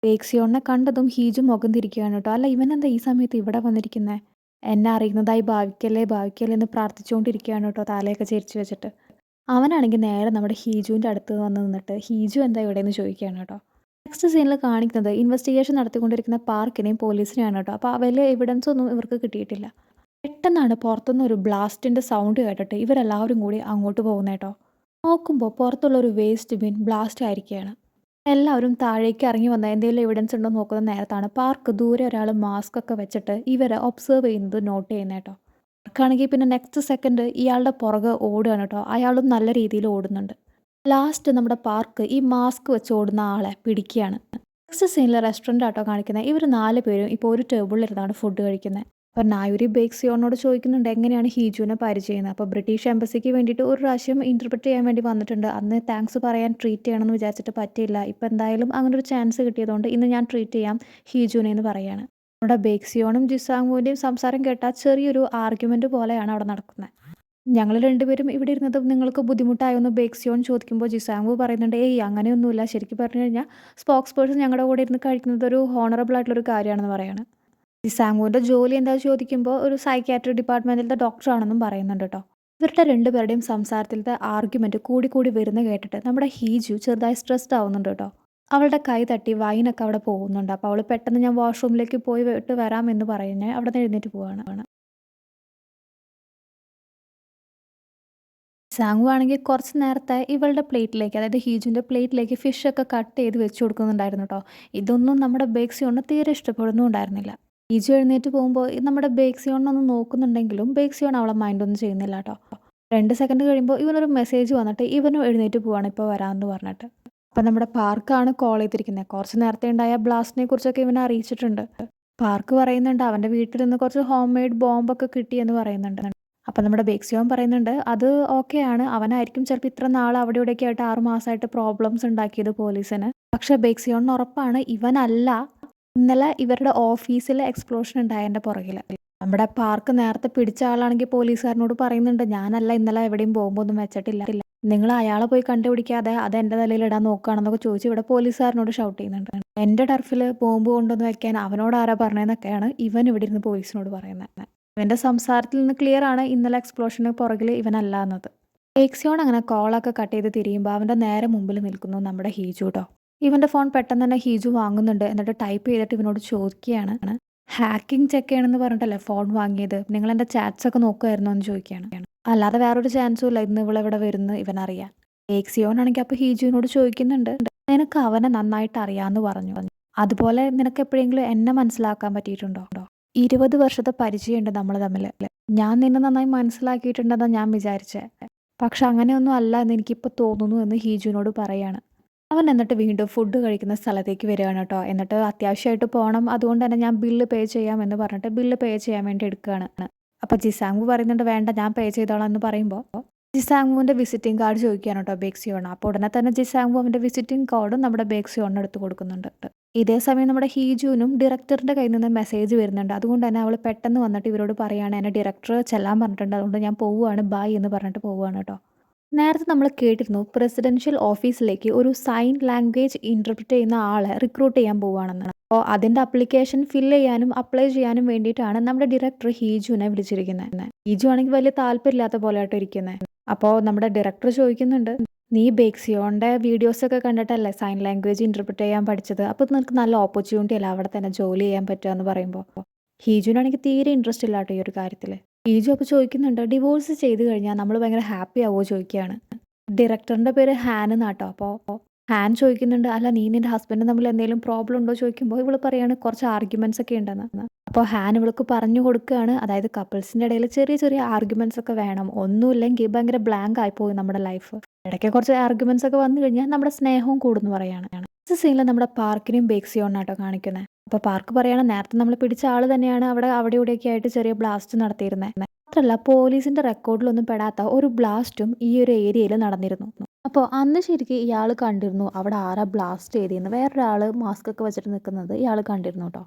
ബേക്സിയോണിനെ കണ്ടതും ഹീജു മുഖം തിരിക്കുകയാണ് കേട്ടോ. അല്ല ഇവനെന്താ ഈ സമയത്ത് ഇവിടെ വന്നിരിക്കുന്നത്, എന്നെ അറിയുന്നതായി ഭാവിക്കല്ലേ ഭാവിക്കല്ലേ എന്ന് പ്രാർത്ഥിച്ചുകൊണ്ടിരിക്കുകയാണ് കേട്ടോ തലയൊക്കെ ചെരിച്ച് വെച്ചിട്ട്. അവനാണെങ്കിൽ നേരെ നമ്മുടെ ഹീജുവിൻ്റെ അടുത്ത് വന്ന് നിന്നിട്ട് ഹീജു എന്താ ഇവിടെയെന്ന് ചോദിക്കുകയാണ് കേട്ടോ. നെക്സ്റ്റ് സീനിൽ കാണിക്കുന്നത് ഇൻവെസ്റ്റിഗേഷൻ നടത്തിക്കൊണ്ടിരിക്കുന്ന പാർക്കിനെയും പോലീസിനെയാണ് കേട്ടോ. അപ്പോൾ വലിയ എവിഡൻസ് ഒന്നും ഇവർക്ക് കിട്ടിയിട്ടില്ല. പെട്ടെന്നാണ് പുറത്തുനിന്ന് ഒരു ബ്ലാസ്റ്റിൻ്റെ സൗണ്ട് കേട്ടിട്ട് ഇവരെല്ലാവരും കൂടി അങ്ങോട്ട് പോകുന്നത് കേട്ടോ. നോക്കുമ്പോൾ പുറത്തുള്ള ഒരു വേസ്റ്റ് ബിൻ ബ്ലാസ്റ്റ് ആയിരിക്കുകയാണ്. എല്ലാവരും താഴേക്ക് ഇറങ്ങി വന്ന എന്തെങ്കിലും എവിഡൻസ് ഉണ്ടോ നോക്കുന്ന നേരത്താണ് പാർക്ക് ദൂരെ ഒരാൾ മാസ്ക് ഒക്കെ വെച്ചിട്ട് ഇവരെ ഒബ്സർവ് ചെയ്യുന്നത് നോട്ട് ചെയ്യുന്നത് കേട്ടോ. പാർക്കാണെങ്കിൽ പിന്നെ നെക്സ്റ്റ് സെക്കൻഡ് ഇയാളുടെ പുറകെ ഓടുകയാണ് കേട്ടോ. അയാളും നല്ല രീതിയിൽ ഓടുന്നുണ്ട്. ലാസ്റ്റ് നമ്മുടെ പാർക്ക് ഈ മാസ്ക് വെച്ച് ഓടുന്ന ആളെ പിടിക്കുകയാണ്. നെക്സ്റ്റ് സീനിലെ റെസ്റ്റോറൻ്റ് ആട്ടോ കാണിക്കുന്നത്. ഇവർ 4 പേരും ഇപ്പോൾ ഒരു ടേബിളിലിരുന്നാണ് ഫുഡ് കഴിക്കുന്നത്. അപ്പോൾ നായൂരി ബേക്സിയോണിനോട് ചോദിക്കുന്നുണ്ട് എങ്ങനെയാണ് ഹീജുവിനെ പരിചയമെന്ന്. അപ്പോൾ ബ്രിട്ടീഷ് എംബസിക്ക് വേണ്ടിയിട്ട് ഒരു പ്രാവശ്യം ഇൻ്റർപ്രറ്റ് ചെയ്യാൻ വേണ്ടി വന്നിട്ടുണ്ട്. അന്ന് താങ്ക്സ് പറയാൻ ട്രീറ്റ് ചെയ്യണമെന്ന് വിചാരിച്ചിട്ട് പറ്റിയില്ല. ഇപ്പോൾ എന്തായാലും അങ്ങനെ ഒരു ചാൻസ് കിട്ടിയതുകൊണ്ട് ഇന്ന് ഞാൻ ട്രീറ്റ് ചെയ്യാം ഹീജുവിനെ എന്ന് പറയാണ്. നമ്മുടെ ബേക്സിയോണും ജിസാങ്വുവിൻ്റെയും സംസാരം കേട്ടാൽ ചെറിയൊരു ആർഗ്യുമെൻ്റ് പോലെയാണ് അവിടെ നടക്കുന്നത്. ഞങ്ങൾ രണ്ടുപേരും ഇവിടെ ഇരുന്നത് നിങ്ങൾക്ക് ബുദ്ധിമുട്ടായൊന്ന് ബേക്സിയോൺ ചോദിക്കുമ്പോൾ ജിസാങ്വു പറയുന്നുണ്ട് ഏയ് അങ്ങനെയൊന്നുമില്ല, ശരിക്കും പറഞ്ഞു കഴിഞ്ഞാൽ സ്പോക്സ് പേഴ്സൺ ഞങ്ങളുടെ കൂടെ ഇരുന്ന് കഴിക്കുന്നത് ഒരു ഹോണറബിൾ ആയിട്ടുള്ളൊരു കാര്യമാണെന്ന് പറയാണ്. ജിസാങ്വുവിൻ്റെ ജോലി എന്താ ചോദിക്കുമ്പോൾ ഒരു സൈക്യാട്രി ഡിപ്പാർട്ട്മെൻറ്റിലത്തെ ഡോക്ടറാണെന്നും പറയുന്നുണ്ട് കേട്ടോ. ഇവരുടെ രണ്ടുപേരുടെയും സംസാരത്തിലത്തെ ആർഗ്യുമെൻറ്റ് കൂടി വരുന്ന കേട്ടിട്ട് നമ്മുടെ ഹീജു ചെറുതായി സ്ട്രെസ്ഡ് ആവുന്നുണ്ട് കേട്ടോ. അവളുടെ കൈ തട്ടി വൈനൊക്കെ അവിടെ പോകുന്നുണ്ട്. അപ്പോൾ അവൾ പെട്ടെന്ന് ഞാൻ വാഷ്റൂമിലേക്ക് പോയി വിട്ട് വരാം എന്ന് പറയുന്നത് അവിടെ നിന്ന് എഴുന്നേറ്റ് പോവുകയാണ്. സാങ്ങു ആണെങ്കിൽ കുറച്ച് നേരത്തെ ഇവളുടെ പ്ലേറ്റിലേക്ക്, അതായത് ഹീജുവിൻ്റെ പ്ലേറ്റിലേക്ക് ഫിഷൊക്കെ കട്ട് ചെയ്ത് വെച്ച് കൊടുക്കുന്നുണ്ടായിരുന്നു കേട്ടോ. ഇതൊന്നും നമ്മുടെ ബേക്സിയോണിന് തീരെ ഇഷ്ടപ്പെടുന്നുണ്ടായിരുന്നില്ല. ഹീജു എഴുന്നേറ്റ് പോകുമ്പോൾ നമ്മുടെ ബേക്സിയോണിനൊന്ന് നോക്കുന്നുണ്ടെങ്കിലും ബേക്സിയോൺ അവളെ മൈൻഡൊന്നും ചെയ്യുന്നില്ല കേട്ടോ. 2 സെക്കൻഡ് കഴിയുമ്പോൾ ഇവനൊരു മെസ്സേജ് വന്നിട്ട് ഇവനും എഴുന്നേറ്റ് പോവാണ് ഇപ്പോൾ വരാമെന്ന് പറഞ്ഞിട്ട്. അപ്പം നമ്മുടെ പാർക്കാണ് കോൾ ചെയ്തിരിക്കുന്നത്. കുറച്ച് നേരത്തെ ഉണ്ടായ ബ്ലാസ്റ്റിനെ കുറിച്ചൊക്കെ ഇവനെ അറിയിച്ചിട്ടുണ്ട്. പാർക്ക് പറയുന്നുണ്ട് അവൻ്റെ വീട്ടിൽ നിന്ന് കുറച്ച് ഹോം മെയ്ഡ് ബോംബൊക്കെ കിട്ടിയെന്ന് പറയുന്നുണ്ട്. അപ്പം നമ്മുടെ ബേക്സിയോൺ പറയുന്നുണ്ട് അത് ഓക്കെയാണ്, അവനായിരിക്കും ചിലപ്പോൾ ഇത്ര നാൾ അവിടെ ഇവിടെയൊക്കെ ആയിട്ട് 6 മാസമായിട്ട് പ്രോബ്ലംസ് ഉണ്ടാക്കിയത് പോലീസിന്. പക്ഷേ ബേക്സിയോണിന് ഉറപ്പാണ് ഇവനല്ല ഇന്നലെ ഇവരുടെ ഓഫീസിലെ എക്സ്പ്ലോഷൻ ഉണ്ടായതിൻ്റെ പുറകിൽ. നമ്മുടെ പാർക്ക് നേരത്തെ പിടിച്ച ആളാണെങ്കിൽ പോലീസുകാരനോട് പറയുന്നുണ്ട് ഞാനല്ല ഇന്നലെ എവിടെയും ബോംബൊന്നും വെച്ചിട്ടില്ല, നിങ്ങൾ അയാളെ പോയി കണ്ടുപിടിക്കാതെ അത് എൻ്റെ തലയിൽ ഇടാൻ നോക്കുകയാണെന്നൊക്കെ ചോദിച്ച് ഇവിടെ പോലീസുകാരനോട് ഷൗട്ട് ചെയ്യുന്നുണ്ട്. എൻ്റെ ടർഫിൽ ബോംബ് കൊണ്ടുവന്ന് വെക്കാൻ അവനോട് ആരാ പറഞ്ഞതെന്നൊക്കെയാണ് ഇവൻ ഇവിടെ ഇരുന്ന് പോലീസിനോട് പറയുന്നത്. ഇവൻ്റെ സംസാരത്തിൽ നിന്ന് ക്ലിയർ ആണ് ഇന്നലെ എക്സ്പ്ലോഷന് പുറകിൽ ഇവനല്ല എന്നത്. ബേക്സിയോൺ അങ്ങനെ കോളൊക്കെ കട്ട് ചെയ്ത് തിരിയുമ്പോൾ അവൻ്റെ നേരെ മുമ്പിൽ നിൽക്കുന്നു നമ്മുടെ ഹീജു കേട്ടോ. ഇവൻ്റെ ഫോൺ പെട്ടെന്ന് തന്നെ ഹീജു വാങ്ങുന്നുണ്ട്. എന്നിട്ട് ടൈപ്പ് ചെയ്തിട്ട് ഇവനോട് ചോദിക്കുകയാണ് ഹാക്കിംഗ് ചെക്ക് ചെയ്യണമെന്ന് പറഞ്ഞിട്ടല്ലേ ഫോൺ വാങ്ങിയത്, നിങ്ങൾ എൻ്റെ ചാറ്റ്സ് ഒക്കെ നോക്കുമായിരുന്നോ എന്ന് ചോദിക്കുകയാണ്. അല്ലാതെ വേറൊരു ചാൻസും ഇല്ല ഇന്ന് ഇവളെവിടെ വരുന്നു ഇവനറിയാൻ. ബേക്സിയോൺ ആണെങ്കിൽ അപ്പോൾ ഹീജുവിനോട് ചോദിക്കുന്നുണ്ട് നിനക്ക് അവനെ നന്നായിട്ട് അറിയാമെന്ന് പറഞ്ഞു, അതുപോലെ നിനക്ക് എപ്പോഴെങ്കിലും എന്നെ മനസ്സിലാക്കാൻ പറ്റിയിട്ടുണ്ടോ? 20 വർഷത്തെ പരിചയമുണ്ട് നമ്മൾ തമ്മിൽ. ഞാൻ നിന്നെ നന്നായി മനസ്സിലാക്കിയിട്ടുണ്ടെന്നാ ഞാൻ വിചാരിച്ചേ. പക്ഷെ അങ്ങനെയൊന്നും അല്ല എന്ന് എനിക്കിപ്പോൾ തോന്നുന്നു എന്ന് ഹീജുവിനോട് പറയാണ്. അവൻ എന്നിട്ട് വീണ്ടും ഫുഡ് കഴിക്കുന്ന സ്ഥലത്തേക്ക് വരികയാണ് കേട്ടോ. എന്നിട്ട് അത്യാവശ്യമായിട്ട് പോണം. അതുകൊണ്ട് തന്നെ ഞാൻ ബില്ല് പേ ചെയ്യാം എന്ന് പറഞ്ഞിട്ട് ബില്ല് പേ ചെയ്യാൻ വേണ്ടി എടുക്കുകയാണ്. അപ്പോൾ ജിസാങ് പറയുന്നുണ്ട് വേണ്ട ഞാൻ പേ ചെയ്തോളാം എന്ന് പറയുമ്പോൾ ജിസാങ്‌വുവിൻ്റെ വിസിറ്റിംഗ് കാർഡ് ചോദിക്കുകയാണ് കേട്ടോ ബേക്സിയോണ്. അപ്പോൾ ഉടനെ തന്നെ ജിസാങ്‌വു അവൻ്റെ വിസിറ്റിംഗ് കാർഡും നമ്മുടെ ബേക്സിയോണിന് എടുത്ത് കൊടുക്കുന്നുണ്ട്. ഇതേ സമയം നമ്മുടെ ഹീജുവിനും ഡയറക്ടറിൻ്റെ കയ്യിൽ നിന്ന് മെസ്സേജ് വരുന്നുണ്ട്. അതുകൊണ്ട് തന്നെ അവൾ പെട്ടെന്ന് വന്നിട്ട് ഇവരോട് പറയുകയാണ് എന്നെ ഡയറക്ടർ ചെല്ലാൻ പറഞ്ഞിട്ടുണ്ട്. അതുകൊണ്ട് ഞാൻ പോവുകയാണ് ബൈ എന്ന് പറഞ്ഞിട്ട് പോവുകയാണ് കേട്ടോ. നേരത്തെ നമ്മൾ കേട്ടിരുന്നു പ്രസിഡൻഷ്യൽ ഓഫീസിലേക്ക് ഒരു സൈൻ ലാംഗ്വേജ് ഇൻ്റർപ്രറ്റ് ചെയ്യുന്ന ആളെ റിക്രൂട്ട് ചെയ്യാൻ പോവുകയാണെന്ന്. അപ്പോൾ അതിൻ്റെ അപ്ലിക്കേഷൻ ഫില്ല് ചെയ്യാനും അപ്ലൈ ചെയ്യാനും വേണ്ടിയിട്ടാണ് നമ്മുടെ ഡയറക്ടർ ഹീജുവിനെ വിളിച്ചിരിക്കുന്നത്. ഹീജു ആണെങ്കിൽ വലിയ താല്പര്യമില്ലാത്ത പോലെ ആയിട്ട് ഇരിക്കുന്നത്. അപ്പോൾ നമ്മുടെ ഡയറക്ടർ ചോദിക്കുന്നുണ്ട് നീ ബേക്സിയോണിൻ്റെ വീഡിയോസൊക്കെ കണ്ടിട്ടല്ലേ സൈൻ ലാംഗ്വേജ് ഇൻ്റർപ്രറ്റ് ചെയ്യാൻ പഠിച്ചത്. അപ്പോൾ നിനക്ക് നല്ല ഓപ്പർച്യൂണിറ്റി അല്ല അവിടെ തന്നെ ജോലി ചെയ്യാൻ പറ്റുക എന്ന് പറയുമ്പോൾ ഹീജുവിനാണെങ്കിൽ തീരെ ഇൻട്രസ്റ്റ് ഇല്ല കേട്ടോ ഈ ഒരു കാര്യത്തിൽ. ഹീജു അപ്പോൾ ചോദിക്കുന്നുണ്ട് ഡിവോഴ്സ് ചെയ്ത് കഴിഞ്ഞാൽ നമ്മൾ ഭയങ്കര ഹാപ്പി ആവുമോ ചോദിക്കുകയാണ്. ഡയറക്ടറിൻ്റെ പേര് ഹാൻ എന്നാട്ടോ. അപ്പോൾ ഹാൻ ചോദിക്കുന്നുണ്ട് അല്ല നീ നിൻ്റെ ഹസ്ബൻഡ് തമ്മിൽ എന്തെങ്കിലും പ്രോബ്ലം ഉണ്ടോ ചോദിക്കുമ്പോൾ ഇവൾ പറയാണ് കുറച്ച് ആർഗ്യുമെൻറ്റ്സ് ഒക്കെ ഉണ്ടെന്ന്. അപ്പോൾ ഹാൻ ഇവൾക്ക് പറഞ്ഞു കൊടുക്കുകയാണ് അതായത് കപ്പിൾസിൻ്റെ ഇടയിൽ ചെറിയ ചെറിയ ആർഗ്യുമെൻറ്റ്സ് ഒക്കെ വേണം. ഒന്നുമില്ലെങ്കിൽ ഭയങ്കര ബ്ലാങ്ക് ആയിപ്പോയി നമ്മുടെ ലൈഫ്. ഇടയ്ക്ക് കുറച്ച് ആർഗ്യുമെൻറ്റ്സ് ഒക്കെ വന്നു കഴിഞ്ഞാൽ നമ്മുടെ സ്നേഹവും കൂടുന്നു പറയാണ്. ഈ സീനിൽ നമ്മുടെ പാർക്കിനെയും ബേക്സിയോണാട്ടോ കാണിക്കുന്നത്. അപ്പോൾ പാർക്ക് പറയാണ് നേരത്തെ നമ്മൾ പിടിച്ച ആൾ തന്നെയാണ് അവിടെ ഇവിടെയൊക്കെ ആയിട്ട് ചെറിയ ബ്ലാസ്റ്റ് നടത്തിയിരുന്നത്. മാത്രമല്ല പോലീസിൻ്റെ റെക്കോർഡിലൊന്നും പെടാത്ത ഒരു ബ്ലാസ്റ്റും ഈ ഒരു ഏരിയയിൽ നടന്നിരുന്നു. അപ്പോൾ അന്ന് ശരിക്കും ഇയാൾ കണ്ടിരുന്നു അവിടെ ആരാ ബ്ലാസ്റ്റ് ചെയ്തിരുന്നു. വേറൊരാൾ മാസ്ക് ഒക്കെ വെച്ചിട്ട് നിൽക്കുന്നത് ഇയാൾ കണ്ടിരുന്നു കേട്ടോ.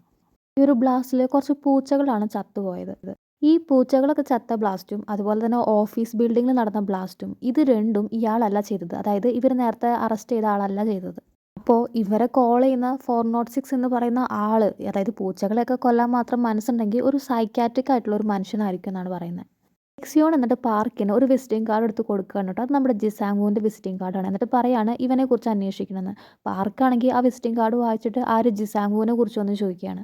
ഈ ഒരു ബ്ലാസ്റ്റിൽ കുറച്ച് പൂച്ചകളാണ് ചത്തുപോയത്. ഈ പൂച്ചകളൊക്കെ ചത്ത ബ്ലാസ്റ്റും അതുപോലെ തന്നെ ഓഫീസ് ബിൽഡിങ്ങിൽ നടന്ന ബ്ലാസ്റ്റും ഇത് രണ്ടും ഇയാളല്ല ചെയ്തത്. അതായത് ഇവർ നേരത്തെ അറസ്റ്റ് ചെയ്ത ആളല്ല ചെയ്തത്. അപ്പോൾ ഇവരെ കോൾ ചെയ്യുന്ന 406 എന്ന് പറയുന്ന ആൾ അതായത് പൂച്ചകളെയൊക്കെ കൊല്ലാൻ മാത്രം മനസ്സുണ്ടെങ്കിൽ ഒരു സൈക്കാട്രിക് ആയിട്ടുള്ള ഒരു മനുഷ്യനായിരിക്കും എന്നാണ് പറയുന്നത്. ബേക്സിയോൺ എന്നിട്ട് പാർക്കിന് ഒരു വിസിറ്റിംഗ് കാർഡ് എടുത്ത് കൊടുക്കുകയാണ് കേട്ടോ. അത് നമ്മുടെ ജിസാങ്‌വുവിൻ്റെ വിസിറ്റിംഗ് കാർഡാണ്. എന്നിട്ട് പറയാണ് ഇവനെക്കുറിച്ച് അന്വേഷിക്കണമെന്ന്. പാർക്കാണെങ്കിൽ ആ വിസിറ്റിംഗ് കാർഡ് വായിച്ചിട്ട് ആര് ജിസാങ്‌വുവിനെ കുറിച്ചൊന്ന് ചോദിക്കുകയാണ്.